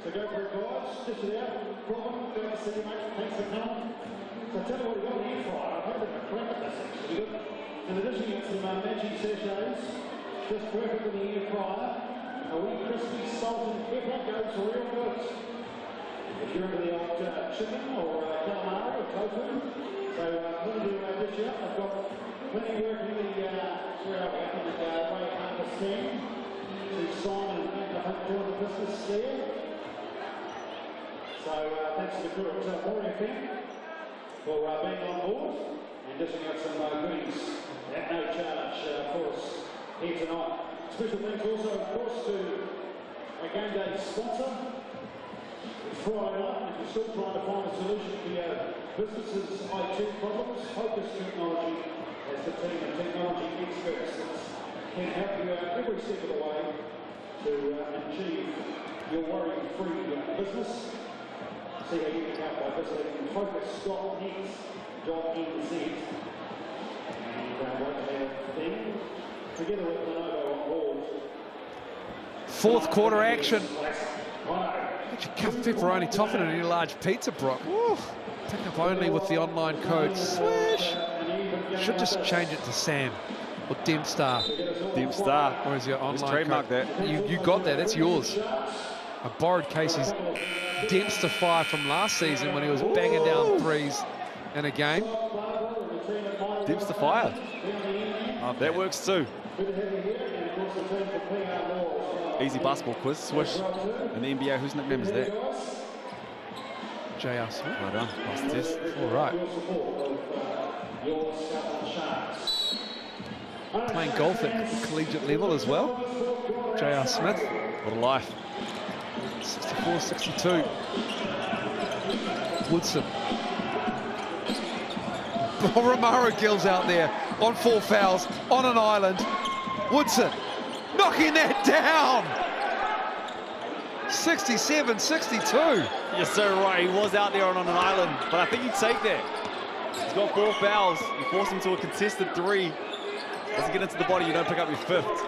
So go for it, guys. Dish it out. Robin, good to see you, mate. Thanks for coming. So I tell you what, we've got an air fryer. I've had a crack at this actually. In addition, you've got some magic sachets, just perfect in the air fryer. A wee crispy salt and pepper goes real good. If you're into the old chicken or calamari or tofu, so plenty to dish out. I've got plenty working the way up the stand. To Simon and the hope for the business there. So thanks to the crew at Morning FM for being on board and dishing out some goodies at no charge for us here tonight. Special thanks also, of course, to our game day sponsor. It's Friday night, and if you're still trying to find a solution for your business's IT problems, Focus Technology has the team of technology experts that can help you out every step of the way to achieve your worry-free business. See how you can help by visiting focus.net.nz and what they have then, together with Lenovo on board. Fourth quarter action. Get your cup pepperoni topping and any large pizza, Brock. Woo. Pick up only with the online code SWISH. Should just change it to Sam or Dempstar. Dempstar. Or is your online trademark code? that. You got that. That's yours. I borrowed Casey's Dempster fire from last season when he was banging down threes in a game. Dempster fire. That works too. Easy basketball quiz, swish. In the NBA, whose nickname is that? J.R. Smith. Well done. Pass the test. All right. Playing golf at collegiate level as well. J.R. Smith. What a life. 64-62. Woodson. Romaro Gill's out there on 4 fouls on an island. Woodson knocking that down. 67-62. You're so right. He was out there on an island, but I think he'd take that. He's got 4 fouls. You force him to a contested 3. Doesn't get into the body, you don't pick up your 5th.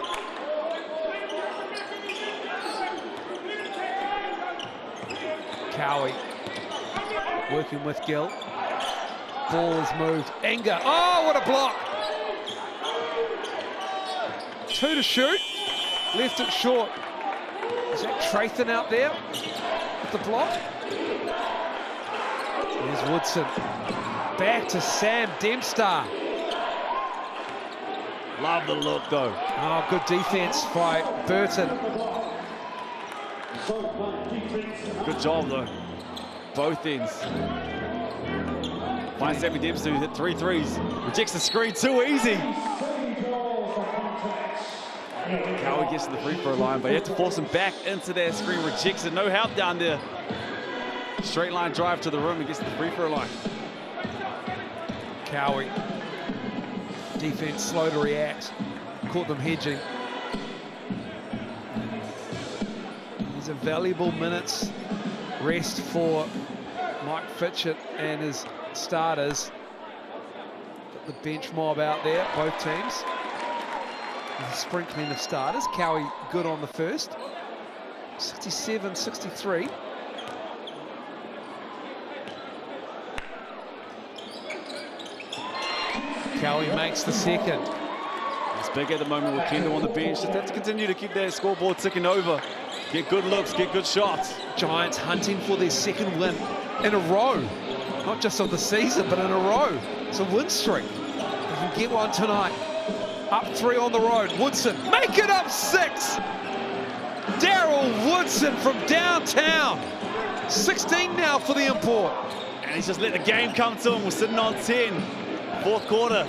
Cowie working with Gill. Ball is moved. Enger. Oh, what a block. 2 to shoot. Left it short. Is that Trathan out there with the block? Here's Woodson. Back to Sam Dempster. Love the look, though. Oh, good defense by Burton. Good job, though. Both ends. Finds Sammy Dempster, who hit 3 threes. Rejects the screen too easy. Cowie gets to the free throw line, but you have to force him back into that screen. Rejects it. No help down there. Straight line drive to the rim and gets to the free throw line. Cowie. Defense slow to react. Caught them hedging. These are valuable minutes. Rest for Mike Fitchett and his starters. Got the bench mob out there, both teams. The sprinkling of starters. Cowie good on the first. 67-63. Cowie makes the second. It's big at the moment with Kendall on the bench. Just have to continue to keep that scoreboard ticking over. Get good looks, get good shots. Giants hunting for their second win in a row. Not just of the season, but in a row. It's a win streak. They can get one tonight. Up 3 on the road. Woodson, make it up 6. Daryl Woodson from downtown. 16 now for the import. And he's just let the game come to him. We're sitting on 10. Fourth quarter.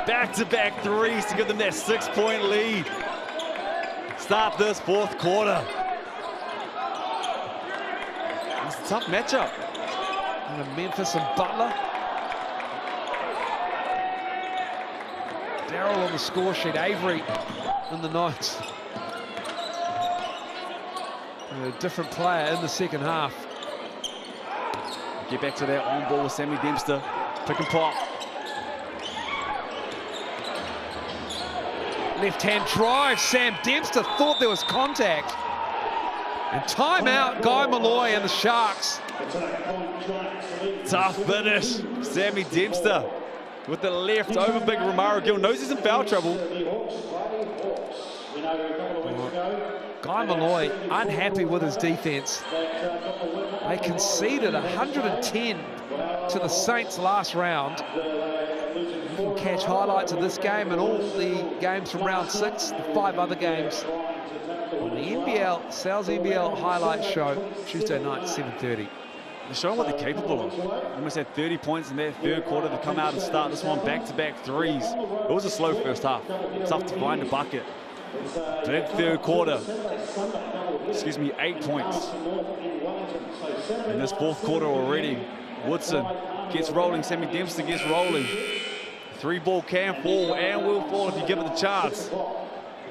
Back-to-back threes to give them that 6-point lead. Start this fourth quarter. It's a tough matchup. And Memphis and Butler. Darryl on the score sheet, Avery in the notes. A different player in the second half. Get back to that on ball with Sammy Dempster. Pick and pop. Left-hand drive, Sam Dempster thought there was contact. And timeout, Guy Malloy and the Sharks. Tough finish. Sammy Dempster with the left over big Romaro Gill. Knows he's in foul trouble. Guy Malloy unhappy with his defense. They conceded 110 to the Saints last round. You can catch highlights of this game and all the games from round 6, the 5 other games on the NBL, Sal's NBL highlight show, Tuesday night, 7:30. They're showing what they're capable of. Almost had 30 points in that third quarter to come out and start this one back-to-back threes. It was a slow first half. Tough to find a bucket. Big third quarter. 8 points. In this fourth quarter already, Woodson gets rolling, Sammy Dempster gets rolling. 3-ball can fall and will fall if you give it the chance.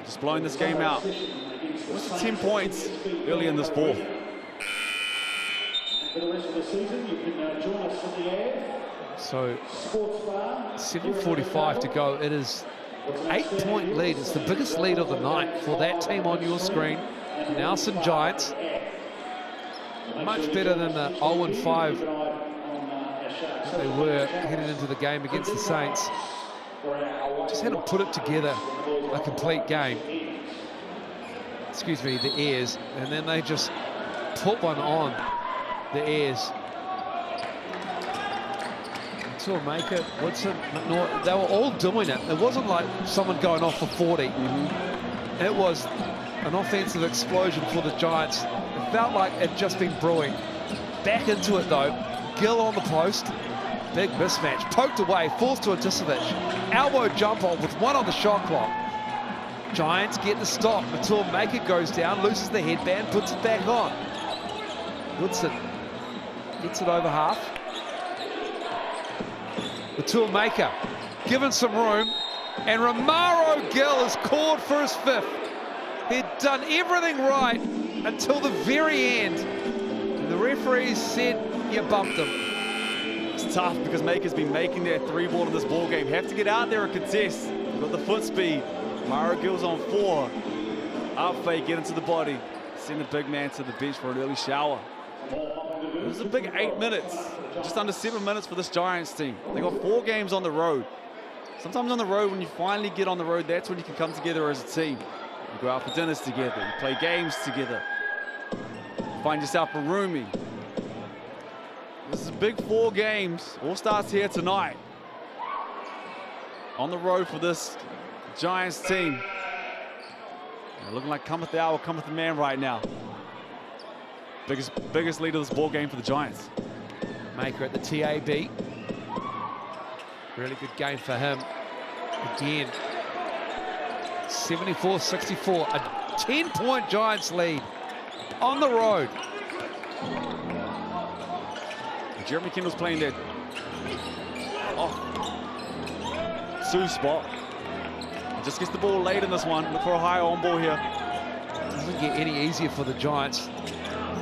Just blowing this game out. It was 10 points early in this fourth. So 7:45 to go. It is 8-point lead. It's the biggest lead of the night for that team on your screen. Nelson Giants. Much better than the 0-5 they were headed into the game against the Saints. Just hadn't put it together a complete game. Excuse me, the Airs. And then they just put one on the Airs. Maker, Woodson, they were all doing it. It wasn't like someone going off for 40. It was an offensive explosion for the Giants. It felt like it had just been brewing. Back into it though. Gill on the post. Big mismatch. Poked away, falls to Aticevic. Elbow jump off with 1 on the shot clock. Giants get the stop. Matul Maker goes down, loses the headband, puts it back on. Woodson gets it over half. Matul Maker given some room, and Romaro Gill is called for his 5th. He'd done everything right until the very end. And the referees said, you bumped him. It's tough because Maker's been making that 3-ball in this ball game. Have to get out there and contest. Got the foot speed. Romaro Gill's on 4. Up fake, get into the body. Send the big man to the bench for an early shower. It was a big 8 minutes. Just under 7 minutes for this Giants team. They got 4 games on the road. Sometimes on the road, when you finally get on the road, that's when you can come together as a team. You go out for dinners together, you play games together. Find yourself a roomie. This is a big 4 games. All starts here tonight. On the road for this Giants team. They're looking like cometh the hour, cometh the man right now. Biggest lead of this ball game for the Giants. Maker at the TAB. Really good game for him. Again, 74-64, a 10-point Giants lead on the road. Jeremy Kendall's playing that Sue spot. Just gets the ball late in this one. Look for a high on ball here. Doesn't get any easier for the Giants.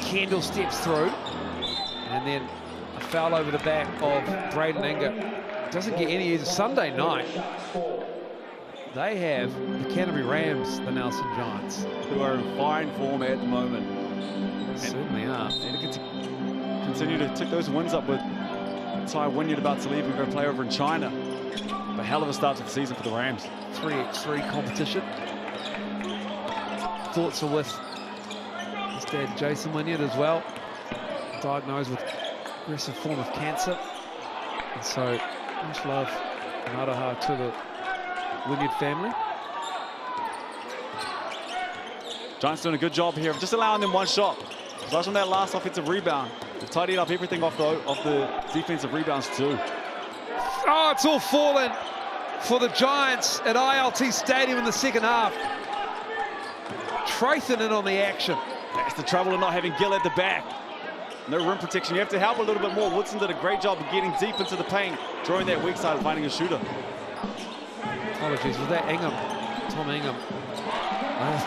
Kendall steps through, and then a foul over the back of Braden Inga. Doesn't get any easier. Sunday night, they have the Canterbury Rams, the Nelson Giants, who are in fine form at the moment. Certainly are. And to continue to tick those wins up with Ty Wynyard about to leave and go play over in China. A hell of a start to the season for the Rams. 3x3 competition. Thoughts are with his dad, Jason Wynyard, as well. Diagnosed with aggressive form of cancer. And so, much love and aroha to the Wynyard family. Giants doing a good job here of just allowing them one shot. Plus on that last offensive rebound, they've tidied up everything off the defensive rebounds too. Oh, it's all fallen for the Giants at ILT Stadium in the second half. Trathan in on the action. That's the trouble of not having Gill at the back. No rim protection. You have to help a little bit more. Woodson did a great job of getting deep into the paint, drawing that weak side and finding a shooter. Apologies, was that Ingham? Tom Ingham.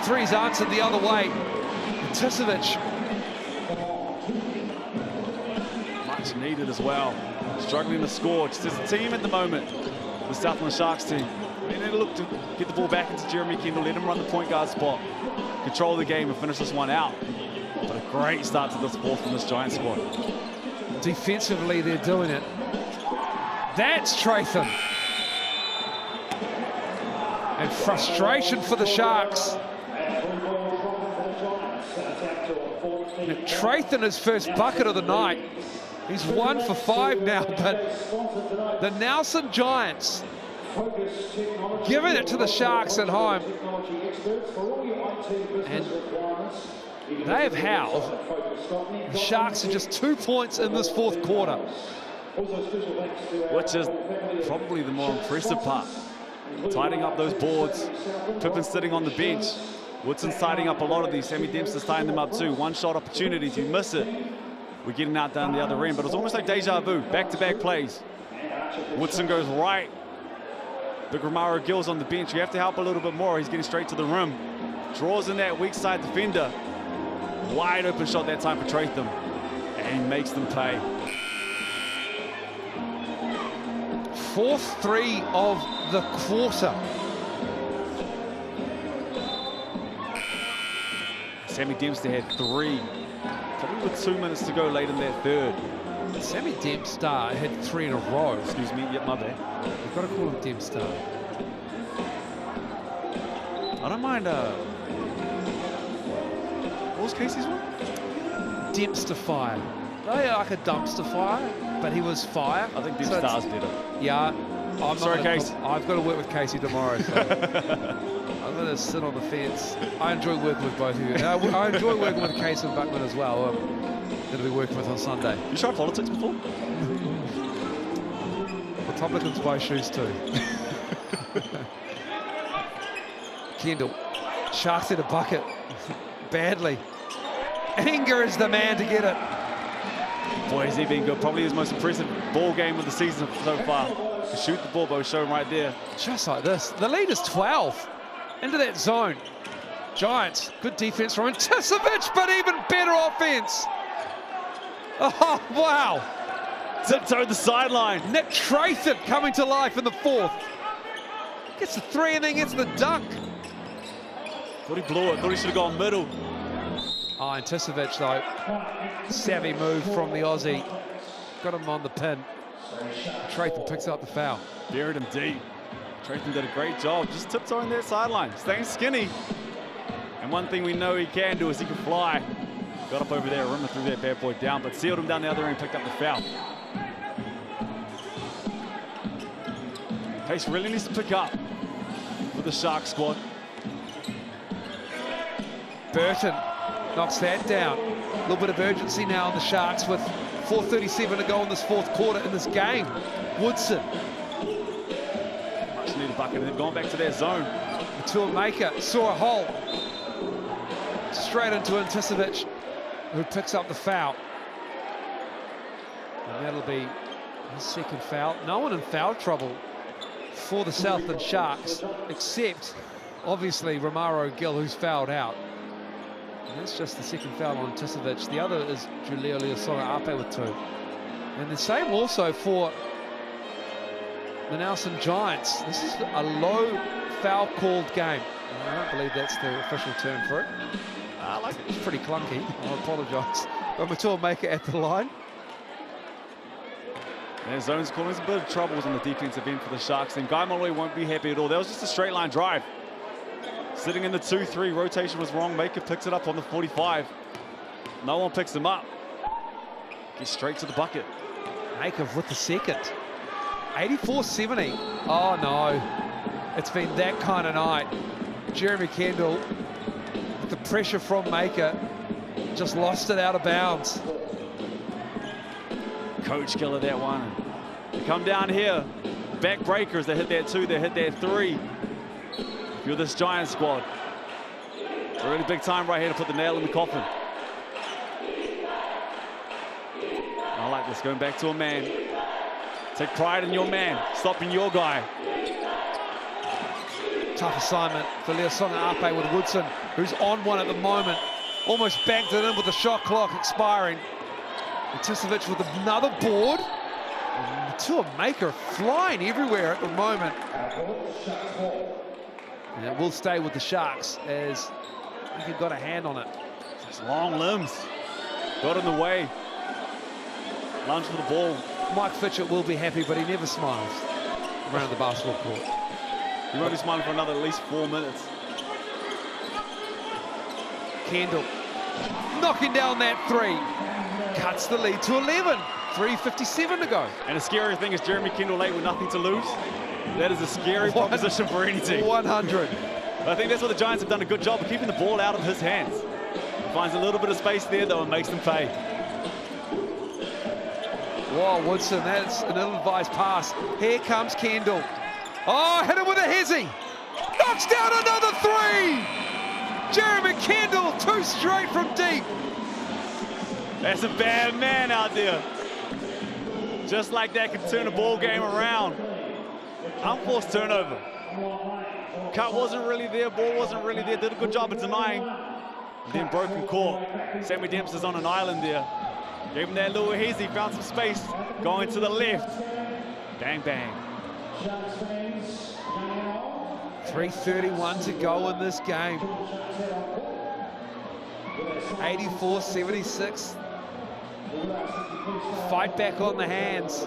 Three's answered the other way. Tisovic. Much needed as well. Struggling to score. Just as a team at the moment, the Southland Sharks team. They need to look to get the ball back into Jeremy Kendall, let him run the point guard spot, control the game and finish this one out. But a great start to this fourth from this Giants squad. Defensively, they're doing it. That's Trathan. And frustration for the Sharks. Trathan, his first bucket of the night. He's 1 for 5 now, but the Nelson Giants giving it to the Sharks at home. And they have howled. The Sharks are just 2 points in this fourth quarter. Which is probably the more impressive part. Tidying up those boards. Pippen sitting on the bench. Woodson's tidying up a lot of these. Sammy Dempster's tying them up too. One-shot opportunities. You miss it, we're getting out down the other end. But it's almost like deja vu. Back-to-back plays. Woodson goes right. Big Romaro Gill's on the bench. You have to help a little bit more. He's getting straight to the rim. Draws in that weak side defender. Wide open shot that time for Trathan. And he makes them pay. Fourth three of the quarter. Sammy Dempster had 3. Probably with 2 minutes to go late in that third. Sammy Dempster had 3 in a row. Excuse me, yep, my bad. We've got to call him Dempster. I don't mind, what was Casey's one? Dempster fire. They are like a dumpster fire, but he was fire. I think Dempster's better. Yeah. I'm sorry, Casey. I've got to work with Casey tomorrow, so I'm going to sit on the fence. I enjoy working with both of you. I enjoy working with Casey and Buckman as well. That I'll be working with on Sunday. You tried politics before? Republicans buy shoes too. Kendall. Sharks in a bucket. Badly. Anger is the man to get it. Boy, has he been good. Probably his most impressive ball game of the season so far. To shoot the ball, but shown right there. Just like this. The lead is 12. Into that zone. Giants. Good defense from Tisovic, but even better offense. Oh, wow. Tiptoed the sideline. Nick Trathan coming to life in the fourth. Gets the 3 and then gets the dunk. Thought he blew it. Thought he should have gone middle. Oh, and Tisovic, though. Savvy move from the Aussie. Got him on the pin. Trathan picks up the foul. Buried him deep. Trathan did a great job. Just tiptoeing that sideline. Staying skinny. And one thing we know he can do is he can fly. Got up over there, rim and threw that bad boy down, but sealed him down the other end, picked up the foul. Pace really needs to pick up for the Shark squad. Burton knocks that down. A little bit of urgency now on the Sharks with 4:37 to go in this fourth quarter in this game. Woodson. Much needed bucket, and they've gone back to their zone. Matua Maker saw a hole. Straight into Anticevic, who picks up the foul. And that'll be his second foul. No one in foul trouble for the Southland Sharks, except, obviously, Romaro Gill, who's fouled out. And that's just the second foul on Anticevic. The other is Julio Leosonga Ape with 2. And the same also for the Nelson Giants. This is a low foul called game. I don't believe that's the official term for it. I like it. It's pretty clunky. I apologise. But Matua Maker at the line. Their zone's causing a bit of troubles on the defensive end for the Sharks. And Guy Molloy won't be happy at all. That was just a straight line drive. Sitting in the 2-3, rotation was wrong. Maker picks it up on the 45. No one picks him up. Gets straight to the bucket. Maker with the second. 84-70. Oh no, it's been that kind of night. Jeremy Kendall, with the pressure from Maker, just lost it out of bounds. Coach killer that one. They come down here, backbreakers. They hit that 2, they hit that 3. If you're this Giant squad, it's a really big time right here to put the nail in the coffin. I like this, going back to a man. Take pride in your man, stopping your guy. Tough assignment for Leosonga Ape with Woodson, who's on one at the moment. Almost banked it in with the shot clock expiring. Anticevic with another board. And Matua Maker flying everywhere at the moment. And it will stay with the Sharks as Maker got a hand on it. Just long limbs. Got in the way. Lunge for the ball. Mike Fitchett will be happy, but he never smiles around the basketball court. He won't be smiling for another at least 4 minutes. Kendall knocking down that 3. Cuts the lead to 11. 3:57 to go. And the scary thing is Jeremy Kendall late with nothing to lose. That is a scary proposition for any team. 100. I think that's what the Giants have done a good job of keeping the ball out of his hands. He finds a little bit of space there, though, and makes them pay. Whoa, Woodson, that's an ill-advised pass. Here comes Kendall. Oh, hit him with a hezzy. Knocks down another 3. Jeremy Kendall, 2 straight from deep. That's a bad man out there. Just like that can turn a ball game around. Unforced turnover. Cut wasn't really there, ball wasn't really there. Did a good job of denying. And then broken court. Sammy Dempster's on an island there. Gave him that little hazy, found some space. Going to the left. Bang, bang. 3:31 to go in this game. 84-76. Fight back on the hands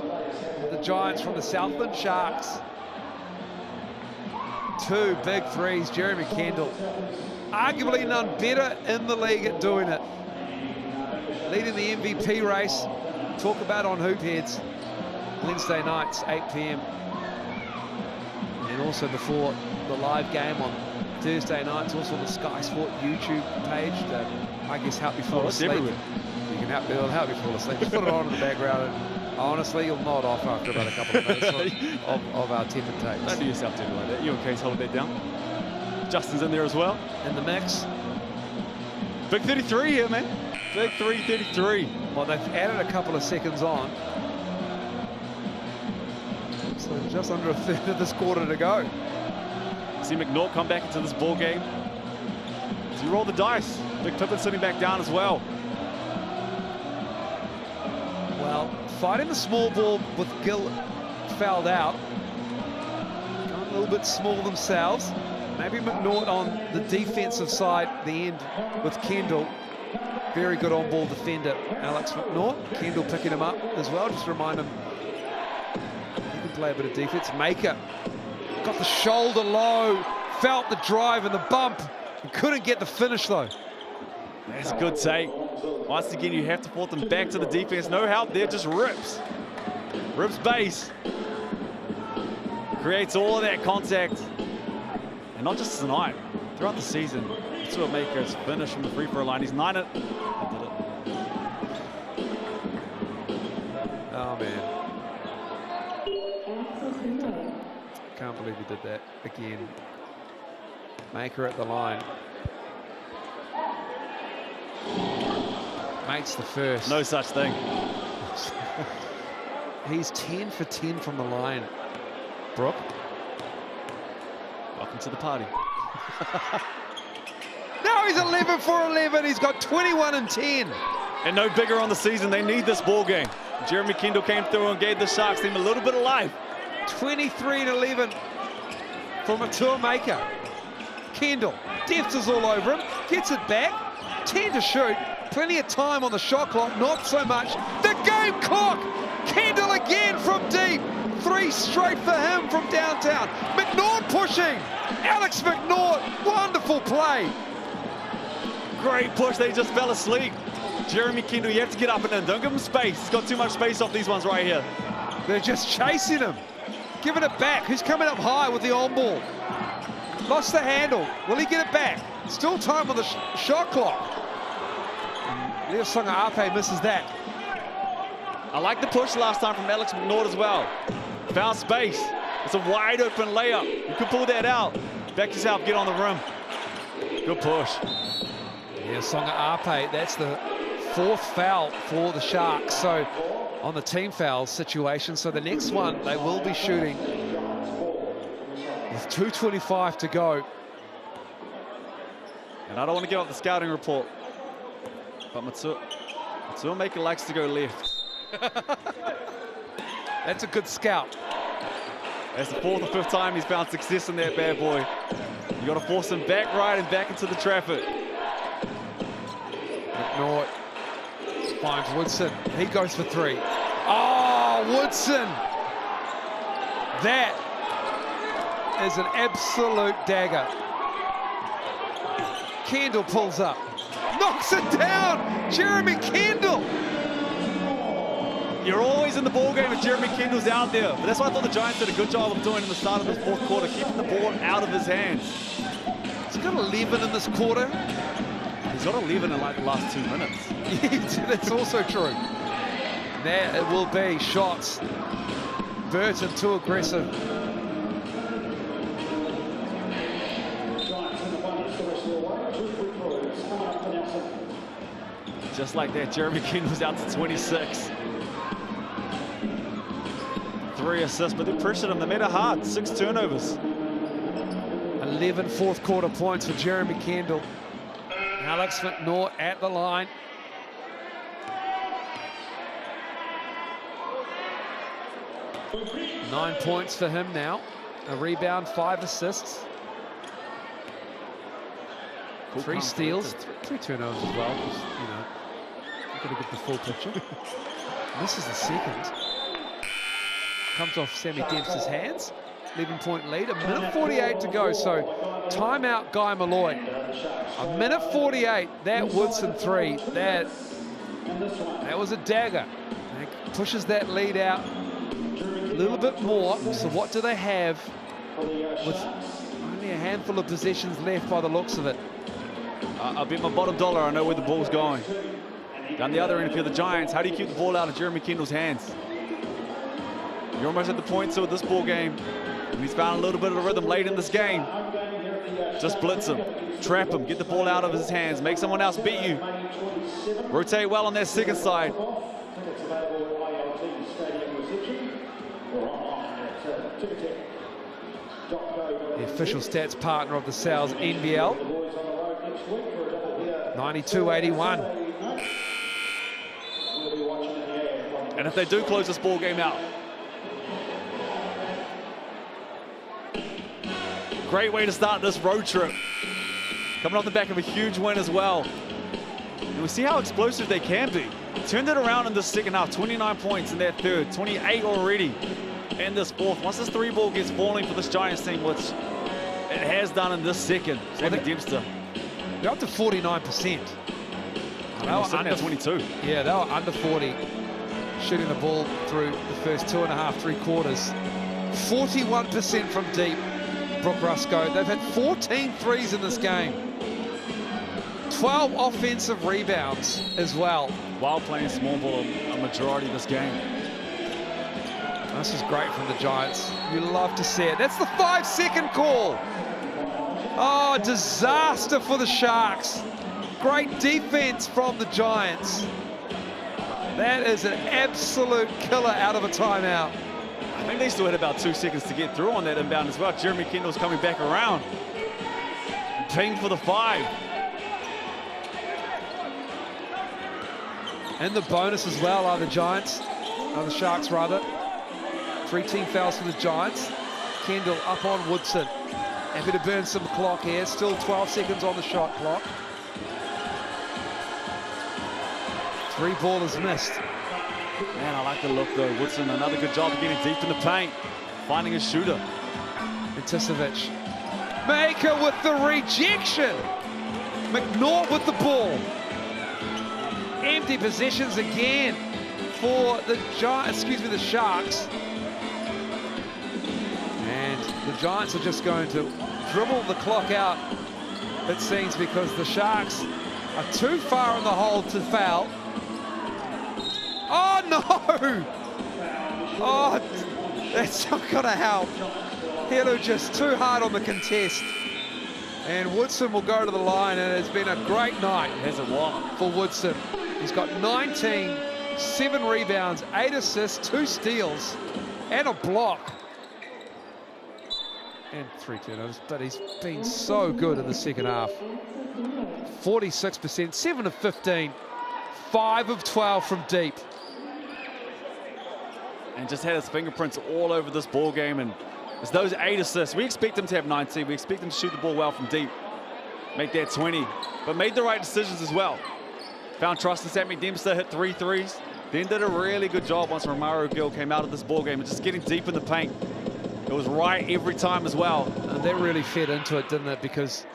of the Giants from the Southland Sharks. 2 big 3s, Jeremy Kendall. Arguably none better in the league at doing it. Leading the MVP race. Talk about on Hoop Heads. Wednesday nights, 8 p.m. And also before the live game on Thursday nights, also on the Sky Sport YouTube page to, I guess, help you fall asleep. Everywhere. You can it'll help you fall asleep. Just put it on in the background, and honestly, you'll nod off after about a couple of minutes of our tip and takes. Don't do yourself too like that. You and Case hold that down. Justin's in there as well. In the mix. Big 33 here, man. Big 3:33. Well, they've added a couple of seconds on. So just under a third of this quarter to go. See McNaught come back into this ball game. Does he roll the dice? Big Pippin sitting back down as well. Well, fighting the small ball with Gill fouled out. Going a little bit small themselves. Maybe McNaught on the defensive side, the end with Kendall. Very good on-ball defender, Alex McNaught. Kendall picking him up as well. Just remind him he can play a bit of defense. Maker got the shoulder low, felt the drive and the bump. He couldn't get the finish though. That's a good take. Once again, you have to force them back to the defense. No help there, just rips. Rips base. Creates all of that contact. And not just tonight, throughout the season. Matua Maker's finish from the free throw line. He's 9 it. I did it. Oh man. Can't believe he did that again. Maker at the line. Makes the first. No such thing. He's 10 for 10 from the line. Brooke. Welcome to the party. Now he's 11 for 11. He's got 21 and 10. And no bigger on the season. They need this ball game. Jeremy Kendall came through and gave the Sharks team a little bit of life. 23 and 11 from a tour maker. Kendall, depth is all over him. Gets it back. 10 to shoot. Plenty of time on the shot clock. Not so much. The game clock. Kendall again from deep. 3 straight for him from downtown. McNaught pushing. Alex McNaught. Wonderful play. Great push. They just fell asleep. Jeremy Kendall, you have to get up and in. Don't give him space. He's got too much space off these ones right here. They're just chasing him. Giving it back. Who's coming up high with the on ball? Lost the handle. Will he get it back? Still time on the shot clock. Leo Songa-Ape misses that. I like the push last time from Alex McNaught as well. Found space. It's a wide open layup. You can pull that out. Back yourself, get on the rim. Good push. Yeah, Songa-Ape, that's the 4th foul for the Sharks. So on the team foul situation. So the next one, they will be shooting with 2:25 to go. And I don't want to give up the scouting report, but Matua Maker likes to go left. That's a good scout. That's the 4th or 5th time he's found success in that bad boy. You got to force him back right and back into the traffic. McNaught finds Woodson. He goes for 3. Oh, Woodson! That is an absolute dagger. Kendall pulls up. Knocks it down! Jeremy Kendall! You're always in the ball game if Jeremy Kendall's out there. But that's what I thought the Giants did a good job of doing in the start of the 4th quarter, keeping the ball out of his hands. He's got 11 in this quarter. He's got 11 in like the last 2 minutes. Yes, that's also true. There it will be shots. Burton too aggressive. Just like that, Jeremy Kendall's out to 26. 3 assists, but they pressured him. They made it hard. 6 turnovers. 11 4th quarter points for Jeremy Kendall. Alex McNaught at the line. Nine points for him now. A rebound, 5 assists. Cool 3 steals, 3 turnovers as well, because, you know, you've got to get the full picture. Misses the second. Comes off Sammy Dempster's hands. 11-point lead, 1:48 to go. So timeout, Guy Malloy. 1:48. That Woodson 3. That was a dagger. And pushes that lead out a little bit more. So what do they have with only a handful of possessions left by the looks of it? I'll bet my bottom dollar I know where the ball's going. Down the other end, if you're the Giants, how do you keep the ball out of Jeremy Kendall's hands? You're almost at the point of this ball game. And he's found a little bit of a rhythm late in this game. Just blitz him, trap him, get the ball out of his hands, make someone else beat you. Rotate well on that second side. The official stats partner of the Souths NBL. 92-81. And if they do close this ball game out, great way to start this road trip. Coming off the back of a huge win as well. And we see how explosive they can be. Turned it around in the second half, 29 points in that third, 28 already in this 4th. Once this 3-ball gets falling for this Giants team, which it has done in this second, Sammy Dempster. They're up to 49%. They were under 22. Yeah, they were under 40, shooting the ball through the first 2.5, 3 quarters. 41% from deep. Brooke Rusco. They've had 14 threes in this game. 12 offensive rebounds as well. While playing small ball a majority of this game. This is great from the Giants. You love to see it. That's the 5-second call. Oh, disaster for the Sharks. Great defense from the Giants. That is an absolute killer out of a timeout. I think they still had about 2 seconds to get through on that inbound as well. Jeremy Kendall's coming back around. Paying for the 5. And the bonus as well are the Giants, or the Sharks rather. 3 team fouls for the Giants. Kendall up on Woodson. Happy to burn some clock here. Still 12 seconds on the shot clock. 3 ballers missed. Man, I like the look though. Woodson, another good job of getting deep in the paint. Finding a shooter. Anticevic. Maker with the rejection. McNaught with the ball. Empty possessions again for the the Sharks. And the Giants are just going to dribble the clock out, it seems, because the Sharks are too far in the hole to foul. Oh no! Oh, that's not gonna help. Helu just too hard on the contest. And Woodson will go to the line, and it's been a great night for Woodson. He's got 19, 7 rebounds, 8 assists, 2 steals, and a block. And 3 turnovers, but he's been so good in the second half. 46%, 7 of 15, 5 of 12 from deep. And just had his fingerprints all over this ball game, and it's those 8 assists. We expect him to have 19. We expect him to shoot the ball well from deep, make that 20, but made the right decisions as well. Found trust in Sammy Dempster, hit 3 threes, then did a really good job once Romaro Gill came out of this ball game and just getting deep in the paint. It was right every time as well. And that really fed into it, didn't it? Because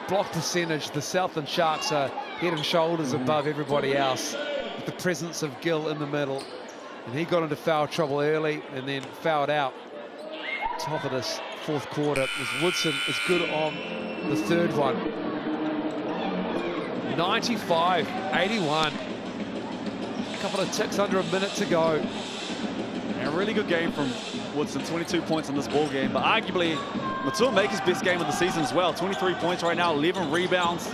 block percentage, the Southland Sharks are head and shoulders above everybody else with the presence of Gill in the middle. And he got into foul trouble early and then fouled out. Top of this 4th quarter was Woodson is good on the 3rd one. 95-81. A couple of ticks under a minute to go. And a really good game from Woodson, 22 points in this ball game, but arguably Matua Maker's best game of the season as well. 23 points right now, 11 rebounds.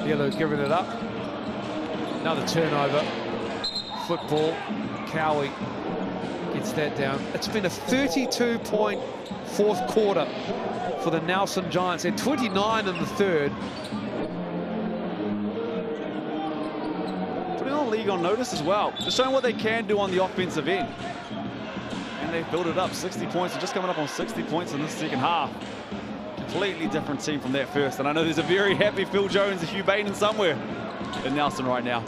Yellow giving it up. Another turnover. Football. Cowie gets that down. It's been a 32-point 4th quarter for the Nelson Giants. They're 29 in the 3rd. Putting on the league on notice as well. Just showing what they can do on the offensive end. And they've built it up. 60 points. They're just coming up on 60 points in this second half. Completely different team from that first. And I know there's a very happy Phil Jones and Hugh Baden somewhere in Nelson right now.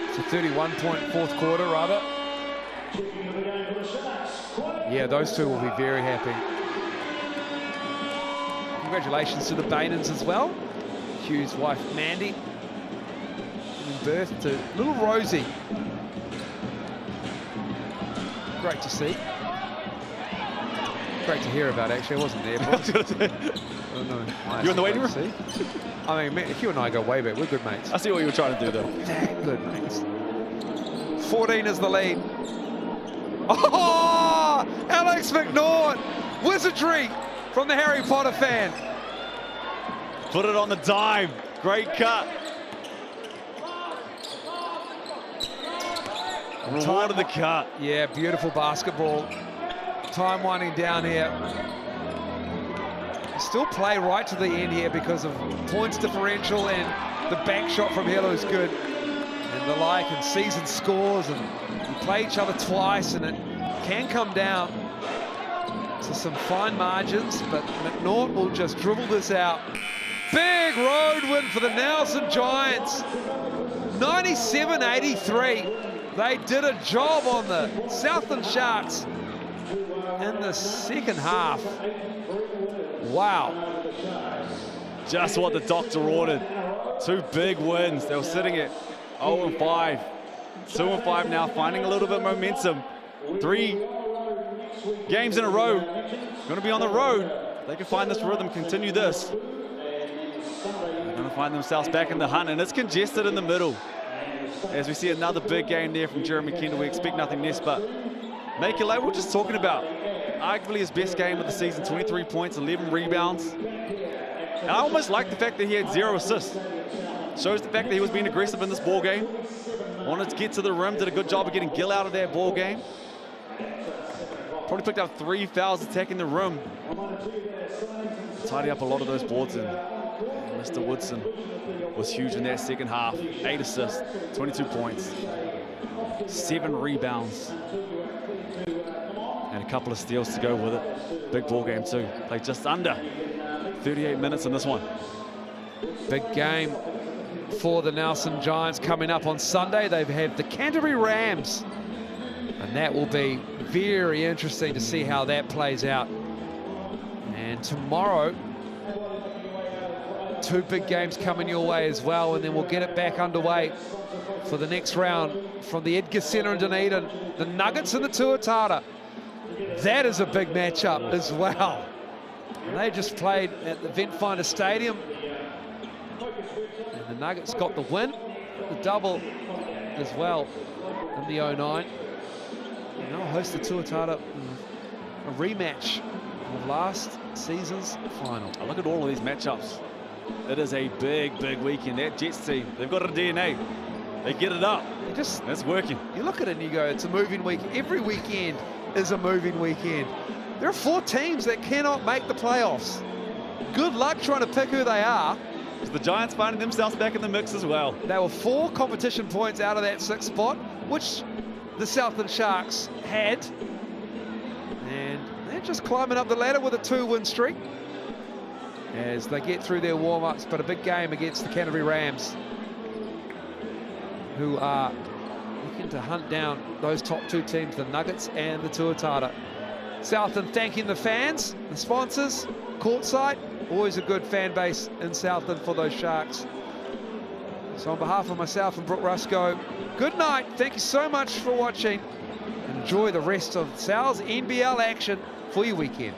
It's a 31-point 4th quarter, rather. Yeah, those two will be very happy. Congratulations to the Banans as well. Hugh's wife, Mandy, giving birth to little Rosie. Great to see. Great to hear about, actually. I wasn't there, but I don't know. You in the waiting room? See? I mean, Hugh and I go way back. We're good mates. I see what you were trying to do, though. Good mates. 14 is the lead. Oh! Alex McNaught! Wizardry from the Harry Potter fan. Put it on the dime. Great cut. Rewarded the cut. Yeah, beautiful basketball. Time winding down here. Still play right to the end here because of points differential, and the bank shot from Helu is good. And the like, and season scores, and you play each other twice, and it can come down to some fine margins, but McNaught will just dribble this out. Big road win for the Nelson Giants. 97-83. They did a job on the Southland Sharks in the second half. Wow. Just what the doctor ordered. 2 big wins. They were sitting at 0-5. 2-5 now, finding a little bit of momentum. 3 games in a row. Going to be on the road. They can find this rhythm, continue this. They're going to find themselves back in the hunt, and it's congested in the middle. As we see another big game there from Jeremy Kendall, we expect nothing less, but Makelele, we're just talking about arguably his best game of the season, 23 points, 11 rebounds. And I almost like the fact that he had 0 assists. Shows the fact that he was being aggressive in this ball game. Wanted to get to the rim, did a good job of getting Gill out of that ball game. Probably picked up 3 fouls attacking the rim. Tidy up a lot of those boards, and Mr. Woodson was huge in that second half. 8 assists, 22 points, 7 rebounds, and a couple of steals to go with it. Big ball game too. Played just under 38 minutes in this one. Big game for the Nelson Giants coming up on Sunday. They have the Canterbury Rams, and that will be very interesting to see how that plays out. And tomorrow, 2 big games coming your way as well, and then we'll get it back underway for the next round from the Edgar Centre in Dunedin. The Nuggets and the Tuatara. That is a big matchup as well. And they just played at the Ventfinder Stadium. And the Nuggets got the win, the double as well in the 09. And they'll host the Tuatara a rematch of last season's final. I look at all of these matchups. It is a big, big weekend. That Jets team, they've got a DNA. They get it up. That's working. You look at it and you go, it's a moving week. Every weekend is a moving weekend. There are 4 teams that cannot make the playoffs. Good luck trying to pick who they are. The Giants finding themselves back in the mix as well. They were 4 competition points out of that 6th spot, which the Southland Sharks had. And they're just climbing up the ladder with a 2-win streak as they get through their warm-ups, but a big game against the Canterbury Rams, who are looking to hunt down those top 2 teams, the Nuggets and the Tuatara. Southland thanking the fans, the sponsors, courtside. Always a good fan base in Southland for those Sharks. So on behalf of myself and Brooke Rusco, good night. Thank you so much for watching. Enjoy the rest of Sal's NBL action for your weekend.